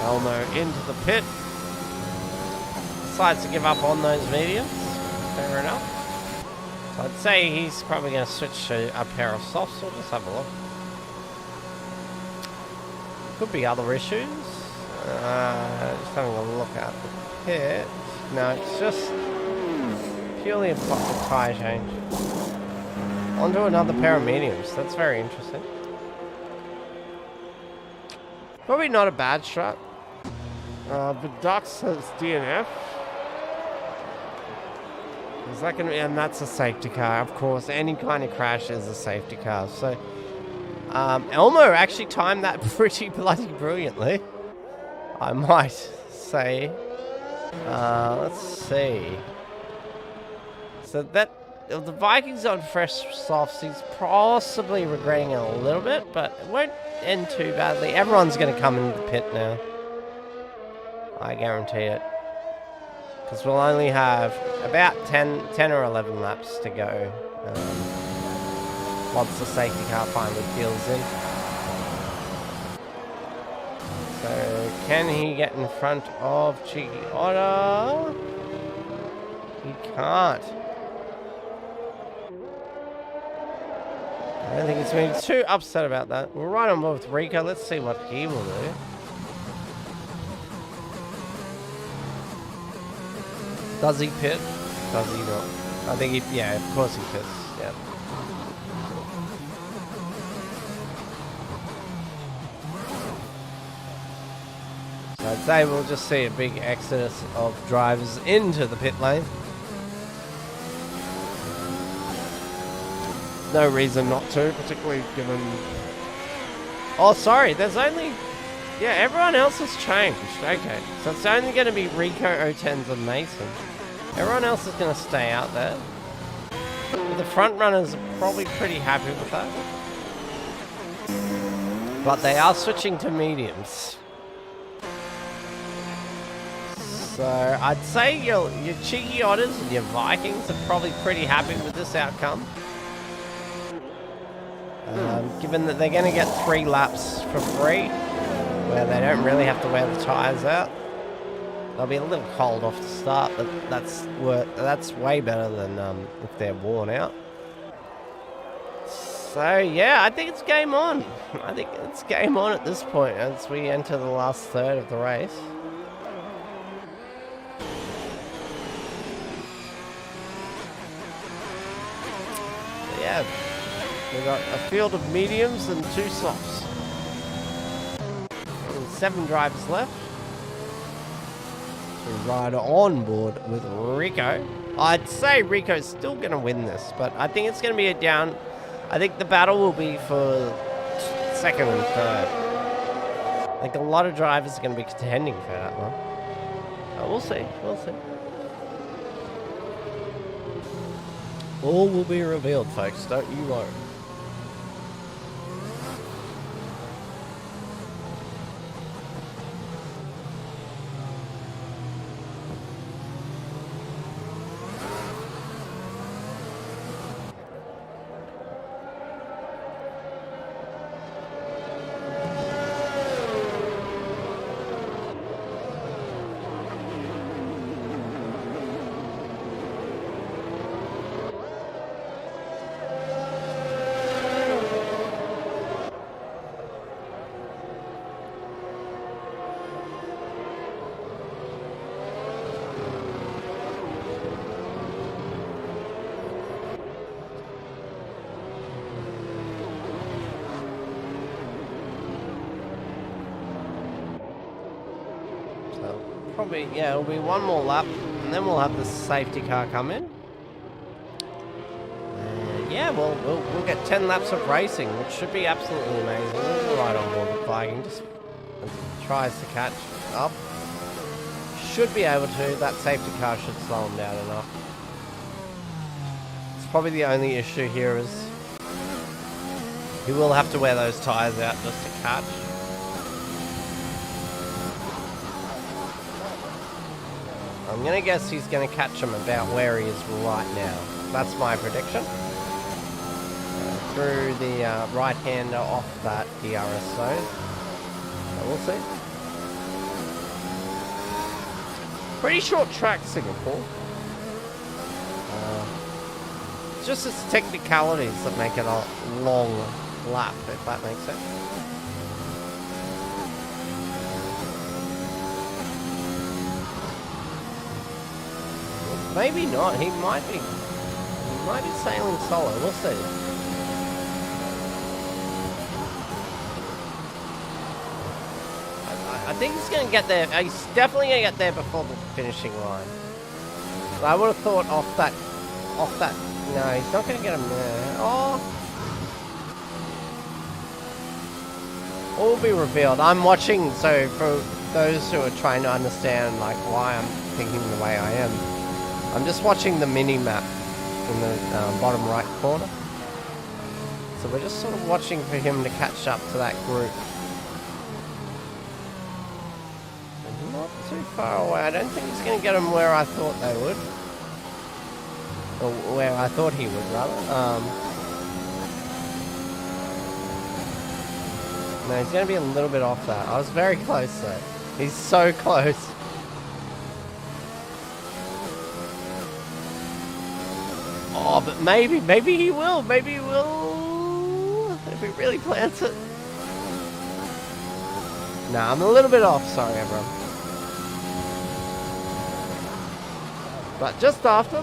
Elmo into the pit. Decides to give up on those mediums. Fair enough. So I'd say he's probably going to switch to a pair of softs. We'll just have a look. Could be other issues. Just having a look at the pit. No, it's just purely a tyre change. Onto another pair of mediums. That's very interesting. Probably not a bad strat. But Ducks has DNF. Is that going to be, and that's a safety car, of course. Any kind of crash is a safety car. So Elmo actually timed that pretty bloody brilliantly, I might say. Let's see. So that the Vikings on fresh softs, he's possibly regretting it a little bit, but it won't end too badly. Everyone's going to come into the pit now. I guarantee it. Because we'll only have about 10 or 11 laps to go once the safety car finally peels in. So, can he get in front of Cheeky Otter? He can't. I don't think he's been too upset about that. We're right on board with Rico. Let's see what he will do. Does he pit? Does he not? I think he, yeah, of course he pits. Yeah. So I'd say we'll just see a big exodus of drivers into the pit lane. No reason not to, particularly given... Oh, sorry, there's only... Yeah, everyone else has changed. Okay, so it's only going to be Rico, 010s, and Mason. Everyone else is going to stay out there. But the front runners are probably pretty happy with that. But they are switching to mediums. So I'd say your Cheeky Otters and your Vikings are probably pretty happy with this outcome. Given that they're going to get 3 laps for free, where they don't really have to wear the tyres out. They'll be a little cold off the start, but that's way better than if they're worn out. So yeah, I think it's game on. I think it's game on at this point as we enter the last third of the race. Yeah, we've got a field of mediums and 2 softs. And 7 drivers left. We ride on board with Rico. I'd say Rico's still going to win this, but I think it's going to be a down. I think the battle will be for 2nd and 3rd. I think a lot of drivers are going to be contending for that one. We'll see. We'll see. All will be revealed, folks. Don't you worry. Probably, yeah, it'll be one more lap, and then we'll have the safety car come in. And yeah, we'll get 10 laps of racing, which should be absolutely amazing. We'll ride on board with Viking, just tries to catch up. Should be able to. That safety car should slow him down enough. It's probably the only issue here is he will have to wear those tyres out just to catch. I'm going to guess he's going to catch him about where he is right now. That's my prediction. Through the right-hander off that DRS zone. So we'll see. Pretty short track, Singapore. It's just its technicalities that make it a long lap, if that makes sense. Maybe not. He might be sailing solo. We'll see. I think he's going to get there. He's definitely going to get there before the finishing line. I would have thought off that. No, he's not going to get him there. Oh. All will be revealed. I'm watching. So for those who are trying to understand like why I'm thinking the way I am. I'm just watching the mini-map in the bottom right corner. So we're just sort of watching for him to catch up to that group. And not too far away. I don't think he's going to get him where I thought they would. Or where I thought he would, rather. No, he's going to be a little bit off that. I was very close, though. He's so close. Oh, but maybe he will. Maybe he will. If he really plants it. Nah, I'm a little bit off. Sorry, everyone. But just after,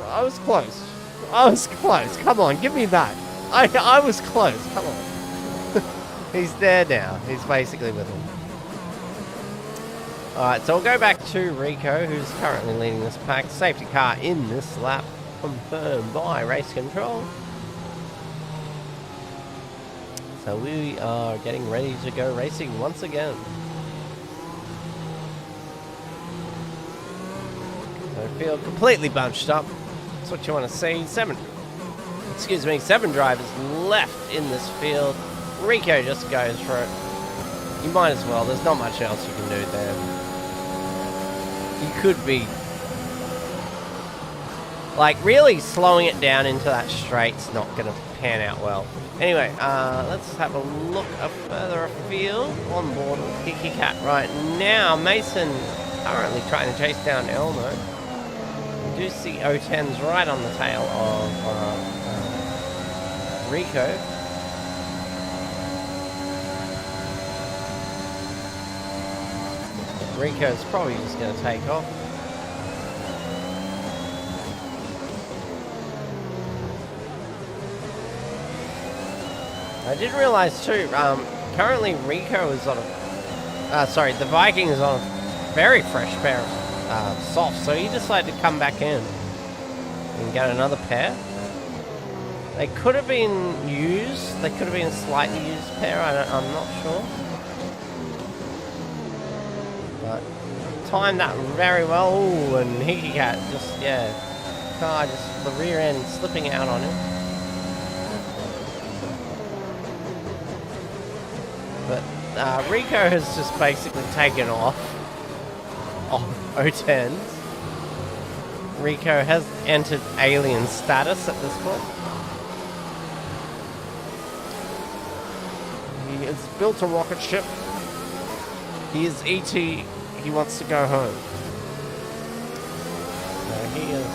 I was close. I was close. Come on, give me that. I was close. Come on. He's there now. He's basically with him. Alright, so we'll go back to Rico, who's currently leading this pack. Safety car in this lap. Confirmed by race control. So we are getting ready to go racing once again. So I feel completely bunched up. That's what you want to see. Seven drivers left in this field. Rico just goes for it. You might as well. There's not much else you can do there. You could be like really slowing it down into that straight's not going to pan out well. Anyway, let's have a look further afield on board with Kiki Cat right now. Mason currently trying to chase down Elmo. We do see O10's right on the tail of Rico. Rico's probably just going to take off. I did realize too, currently Rico is on a, the Viking is on a very fresh pair of softs, so he decided to come back in and get another pair. They could have been used, they could have been a slightly used pair, I'm not sure. But timed that very well. Ooh, and Hiki Cat just, car just the rear end slipping out on him. But Rico has just basically taken off O10s. Rico has entered alien status at this point. He has built a rocket ship. He is E.T. He wants to go home. No, he is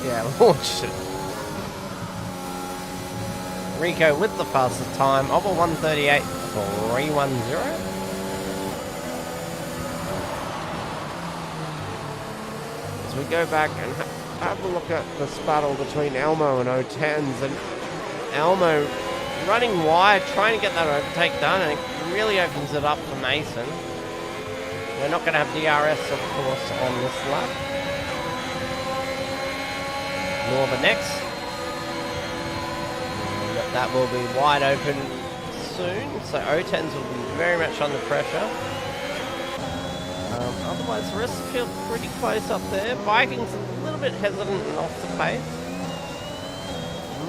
just, launched it. Rico with the fastest time of a 1:38.310. As we go back and have a look at this battle between Elmo and O10s, and Elmo running wide, trying to get that overtake done, and it really opens it up for Mason. We're not going to have DRS, of course, on this lap, nor the next. But that will be wide open soon, so O10s will be very much under pressure. Otherwise, the rest feel pretty close up there. Viking's a little bit hesitant and off the pace.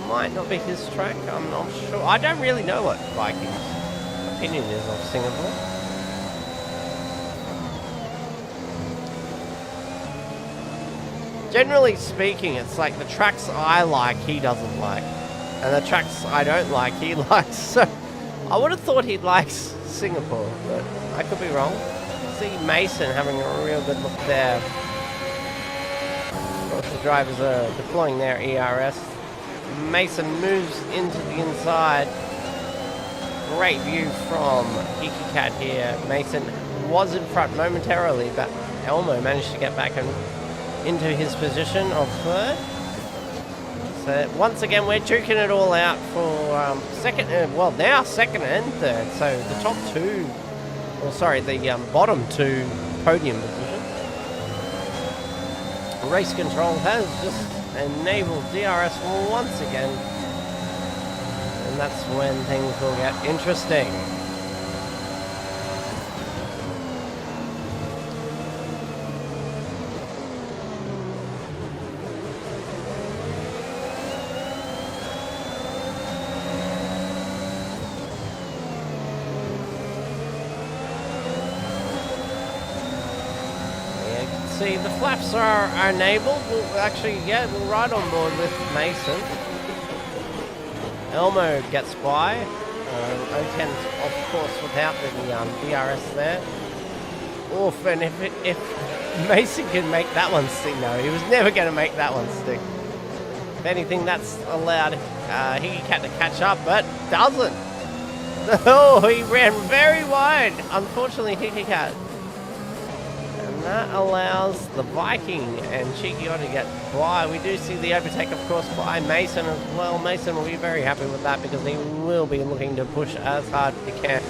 Might not be his track, I'm not sure. I don't really know what Viking's opinion is of Singapore. Generally speaking, it's like the tracks I like, he doesn't like. And the tracks I don't like, he likes. So I would have thought he'd like Singapore, but I could be wrong. See Mason having a real good look there. Of course, the drivers are deploying their ERS. Mason moves into the inside. Great view from Kiki Cat here. Mason was in front momentarily, but Elmo managed to get back into his position of third. So once again, we're duking it all out for second and third. So the top two, the bottom two podium positions. Race control has just enabled DRS once again, and that's when things will get interesting. See, the flaps are enabled. We're right on board with Mason. Elmo gets by. O10, of course, without the DRS there. Oof, and if Mason can make that one stick, no, he was never going to make that one stick. If anything, that's allowed Hiki Cat to catch up, but doesn't. Oh, he ran very wide. Unfortunately, Hiki Cat. That allows the Viking and Chikio to get by. We do see the overtake, of course, by Mason as well. Mason will be very happy with that because he will be looking to push as hard as he can.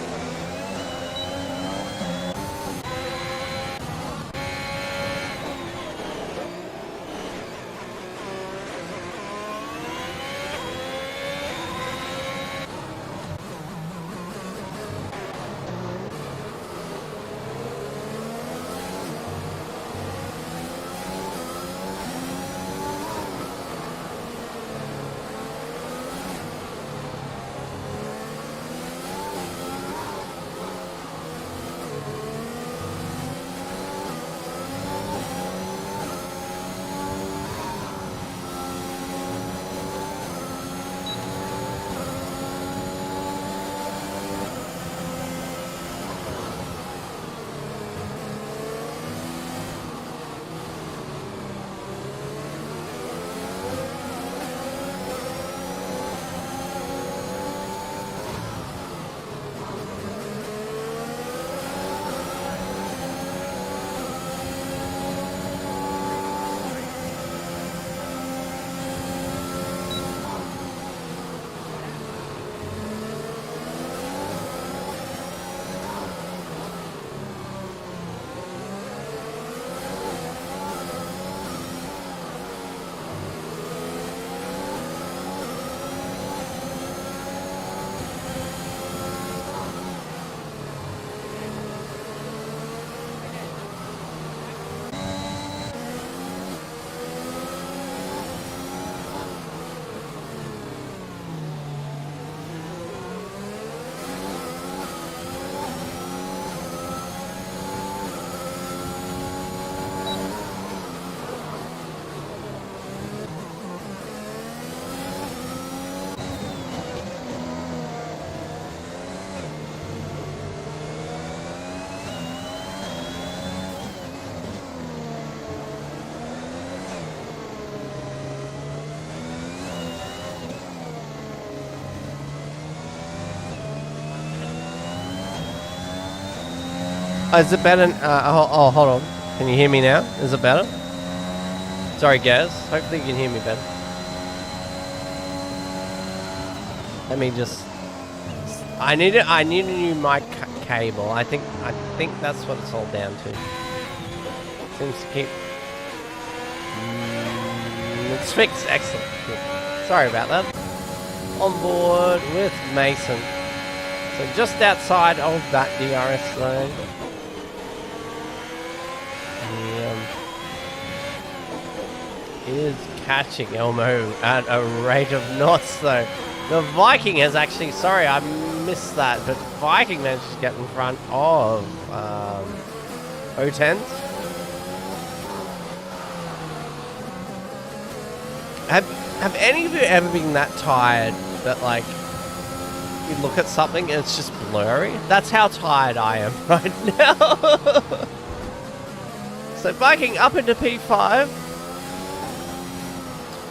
Oh, is it better? Hold on. Can you hear me now? Is it better? Sorry, Gaz. Hopefully you can hear me better. Let me just... I need a new mic cable. I think that's what it's all down to. Seems to keep... it's fixed. Excellent. Good. Sorry about that. On board with Mason. So just outside of that DRS zone. He is catching Elmo at a rate of knots though. The Viking has actually, sorry I missed that, but Viking managed to get in front of O10s. Have any of you ever been that tired that like you look at something and it's just blurry? That's how tired I am right now. So Viking up into P5.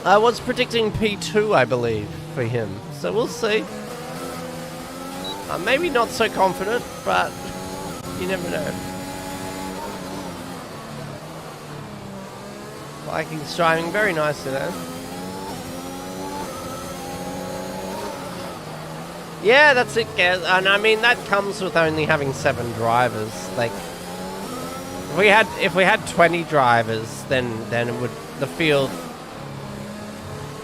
I was predicting P2, I believe, for him. So we'll see. Maybe not so confident, but you never know. Viking's driving very nicely there. Yeah, that's it, Gaz. And I mean, that comes with only having 7 drivers. Like, if we had 20 drivers, then it would, the field,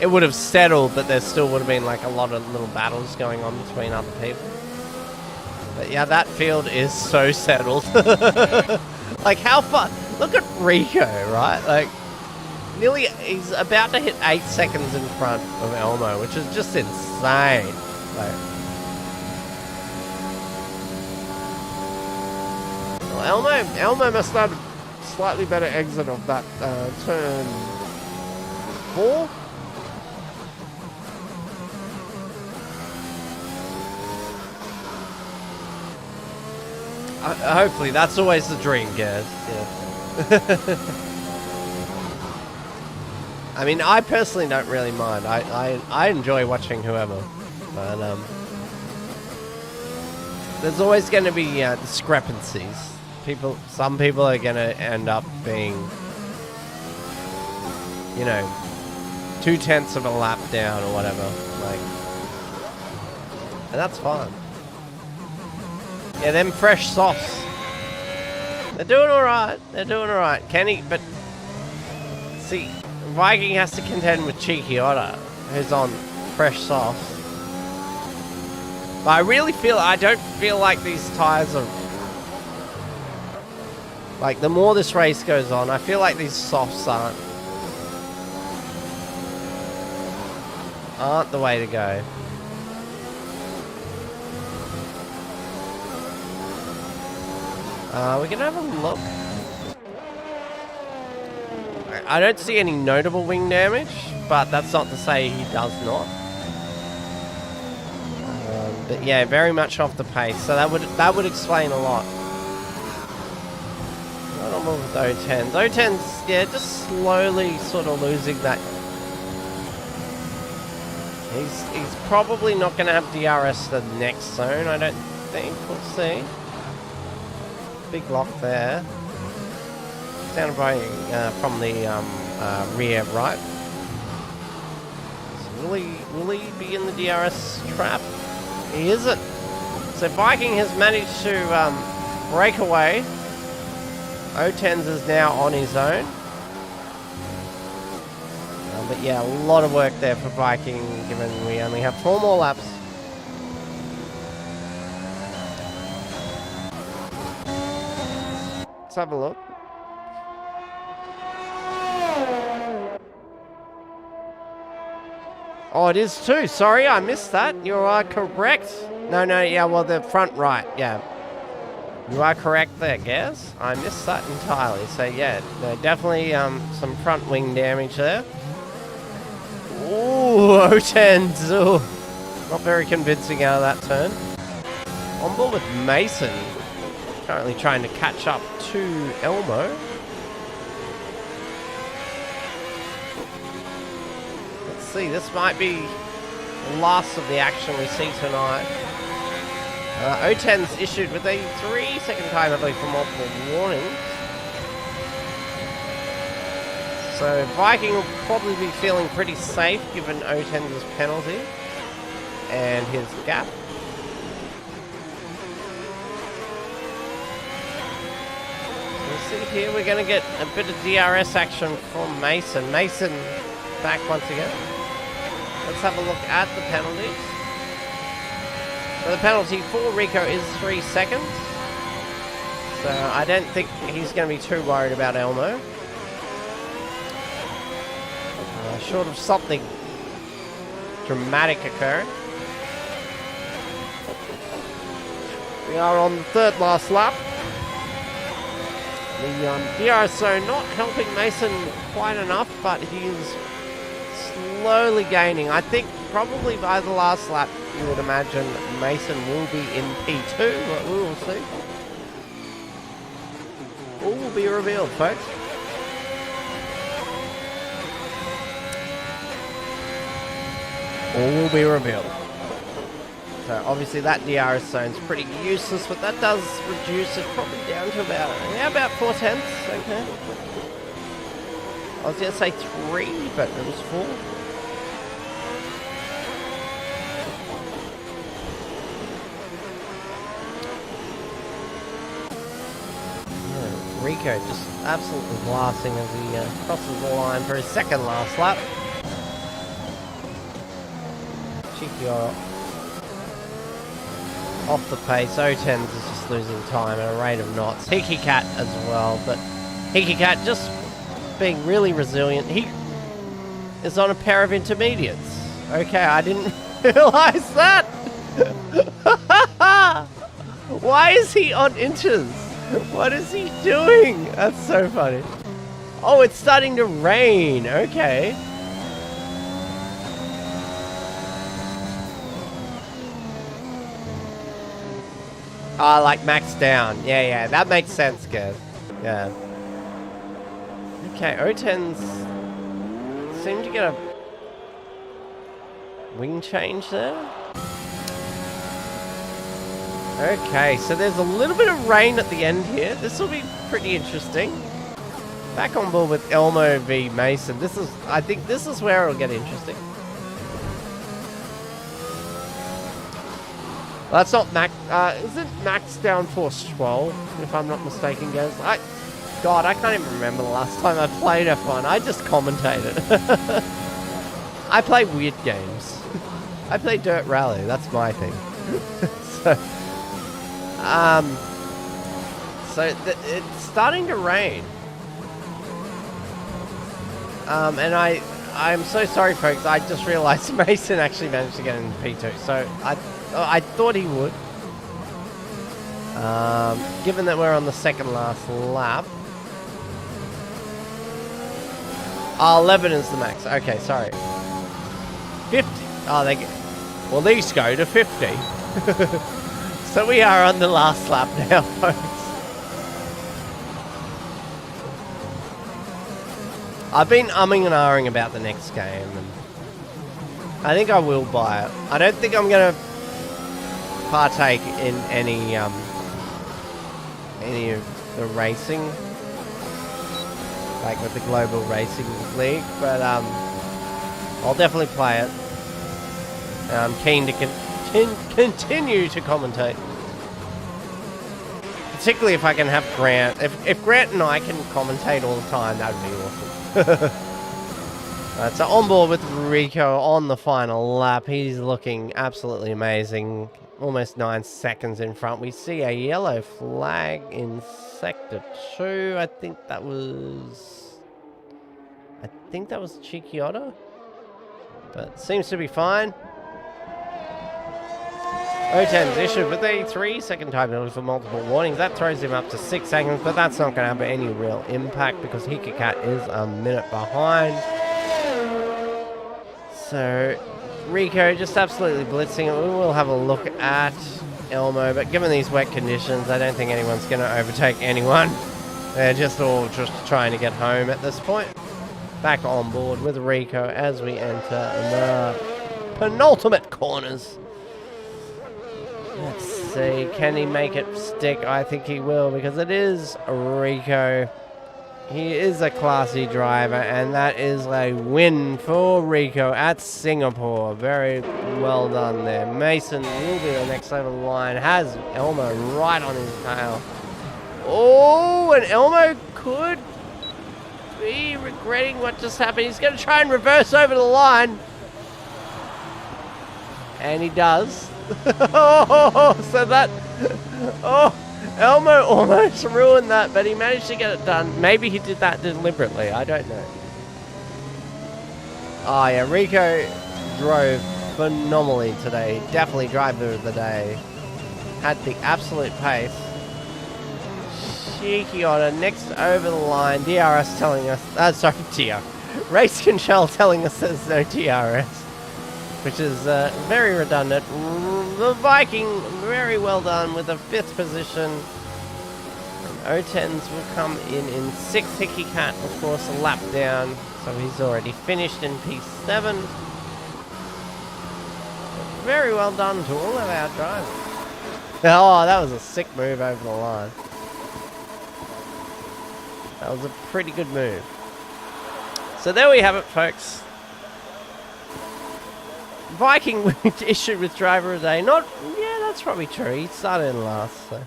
it would have settled, but there still would have been like a lot of little battles going on between other people. But yeah, that field is so settled. Like how far? Look at Rico, right? Like nearly, he's about to hit 8 seconds in front of Elmo, which is just insane. Like, well, Elmo must have had a slightly better exit of that turn 4. Hopefully, that's always the dream, Gaz. Yeah. I mean, I personally don't really mind. I enjoy watching whoever, but there's always going to be discrepancies. Some people are going to end up being, you know, 0.2 of a lap down or whatever, like, and that's fine. Yeah, them fresh softs. They're doing alright. They're doing alright. But see, Viking has to contend with Cheeky Otter, who's on fresh softs. But I don't feel like these tyres are, like, the more this race goes on, I feel like these softs aren't the way to go. We're gonna have a look. I don't see any notable wing damage, but that's not to say he does not. But yeah, very much off the pace, so that would explain a lot. Not on with O10s. O10s, yeah, just slowly sort of losing that. He's probably not going to have DRS the next zone, I don't think. We'll see. Big lock there. Down by from the rear right. So will he be in the DRS trap? He isn't. So Viking has managed to break away. O10s is now on his own. But yeah, a lot of work there for Viking, given we only have 4 more laps. Let's have a look. Oh, it is too. Sorry, I missed that. You are correct. No, yeah, well, the front right, yeah. You are correct there, Gaz. I missed that entirely. So, yeah, no, definitely some front wing damage there. Ooh, O10s. Ooh. Not very convincing out of that turn. On board with Mason. Currently trying to catch up to Elmo. Let's see, this might be the last of the action we see tonight. O10's issued with a 3-second time penalty for multiple warnings. So Viking will probably be feeling pretty safe given O10's penalty and his gap. So we'll see here, we're going to get a bit of DRS action from Mason. Mason back once again. Let's have a look at the penalties. So the penalty for Rico is 3 seconds. So I don't think he's going to be too worried about Elmo. Short of something dramatic occurring. We are on the third last lap. The DRS zone not helping Mason quite enough, but he is slowly gaining. I think probably by the last lap you would imagine Mason will be in P2, but we will see. All will be revealed, folks. All will be revealed. So obviously that DRS zone's pretty useless, but that does reduce it probably down to about 4/10. Okay. I was going to say 3, but it was 4. Yeah, Rico just absolutely blasting as he crosses the line for his second last lap. Off the pace. O10's is just losing time at a rate of knots. Hiki Cat as well, but Hiki Cat just being really resilient. He is on a pair of intermediates. Okay, I didn't realize that. Why is he on inters? What is he doing? That's so funny. Oh, it's starting to rain. Okay. Oh, like max down. Yeah, that makes sense, guys. Yeah. Okay, O10's seem to get a wing change there. Okay, so there's a little bit of rain at the end here. This will be pretty interesting. Back on board with Elmo v Mason. I think this is where it'll get interesting. That's not max. Isn't max down for Stroll, if I'm not mistaken, guys? God, I can't even remember the last time I played F1. I just commentated. I play weird games. I play Dirt Rally. That's my thing. It's starting to rain. And I'm so sorry, folks. I just realized Mason actually managed to get in P2. So I thought he would. Given that we're on the second last lap. 11 is the max. Okay, sorry. 50. Oh, well, these go to 50. So we are on the last lap now, folks. I've been umming and ahhing about the next game, and I think I will buy it. I don't think I'm going to partake in any of the racing, like with the Global Racing League, but I'll definitely play it. And I'm keen to continue to commentate, particularly if I can have Grant. If Grant and I can commentate all the time, that would be awesome. Right, so on board with Rico on the final lap. He's looking absolutely amazing. Almost 9 seconds in front. We see a yellow flag in Sector 2. I think that was Chicchiotto, but seems to be fine. O10's issued with a 3-second time penalty for multiple warnings. That throws him up to 6 seconds, but that's not going to have any real impact because Hikakat is a minute behind. So Rico just absolutely blitzing it. We will have a look at Elmo, but given these wet conditions, I don't think anyone's going to overtake anyone. They're just all just trying to get home at this point. Back on board with Rico as we enter the penultimate corners. Let's see. Can he make it stick? I think he will, because it is Rico. He is a classy driver, and that is a win for Rico at Singapore. Very well done there. Mason will be the next over the line. Has Elmo right on his tail. Oh, and Elmo could be regretting what just happened. He's going to try and reverse over the line. And he does. So that... Oh, Elmo almost ruined that, but he managed to get it done. Maybe he did that deliberately. I don't know. Oh, yeah. Rico drove phenomenally today. Definitely driver of the day. Had the absolute pace. Cheeky on next over the line. DRS telling us... sorry, TR. Race control telling us there's no DRS. Which is very redundant. The Viking, very well done with a 5th position. And O10s will come in 6th. Hickey Cat, of course, a lap down. So he's already finished in P7. Very well done to all of our drivers. Oh, that was a sick move over the line. That was a pretty good move. So there we have it, folks. Viking issued with driver of the day. Yeah, that's probably true. He started in last, so.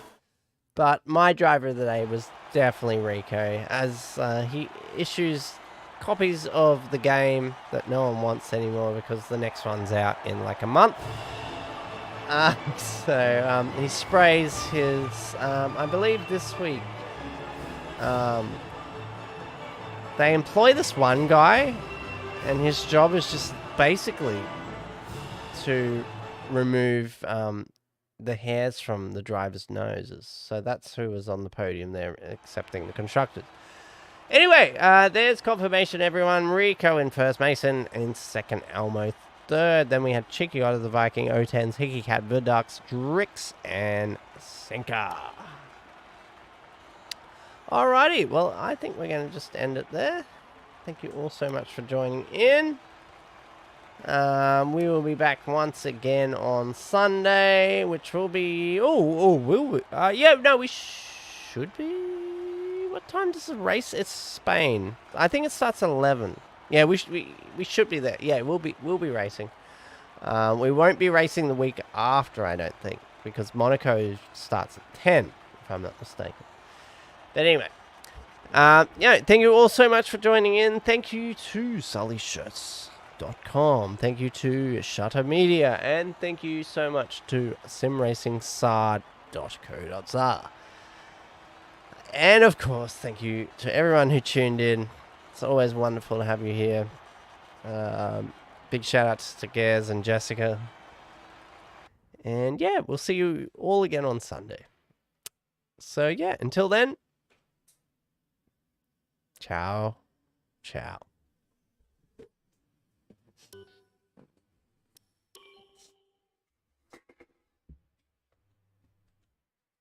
But my driver of the day was definitely Rico, as he issues copies of the game that no one wants anymore because the next one's out in like a month. So he sprays his, I believe this week, they employ this one guy, and his job is just basically to remove the hairs from the driver's noses. So that's who was on the podium there, accepting the constructors. Anyway, there's confirmation, everyone. Rico in first, Mason in second, Elmo third. Then we had Cheeky out of the Viking, O10s, Hickey Cat, Vidux, Drix, and Sinker. Alrighty, well, I think we're going to just end it there. Thank you all so much for joining in. We will be back once again on Sunday, which will be... will we? Yeah, no, we should be... What time does the race? It's Spain. I think it starts at 11. Yeah, we should be there. Yeah, we'll be racing. We won't be racing the week after, I don't think, because Monaco starts at 10, if I'm not mistaken. But anyway, yeah, thank you all so much for joining in. Thank you to SullyShirts.com. Thank you to Shutter Media, and thank you so much to SimRacingSAR.co.za. And of course, thank you to everyone who tuned in. It's always wonderful to have you here. Big shout outs to Gaz and Jessica. And yeah, we'll see you all again on Sunday. So yeah, until then, ciao, ciao.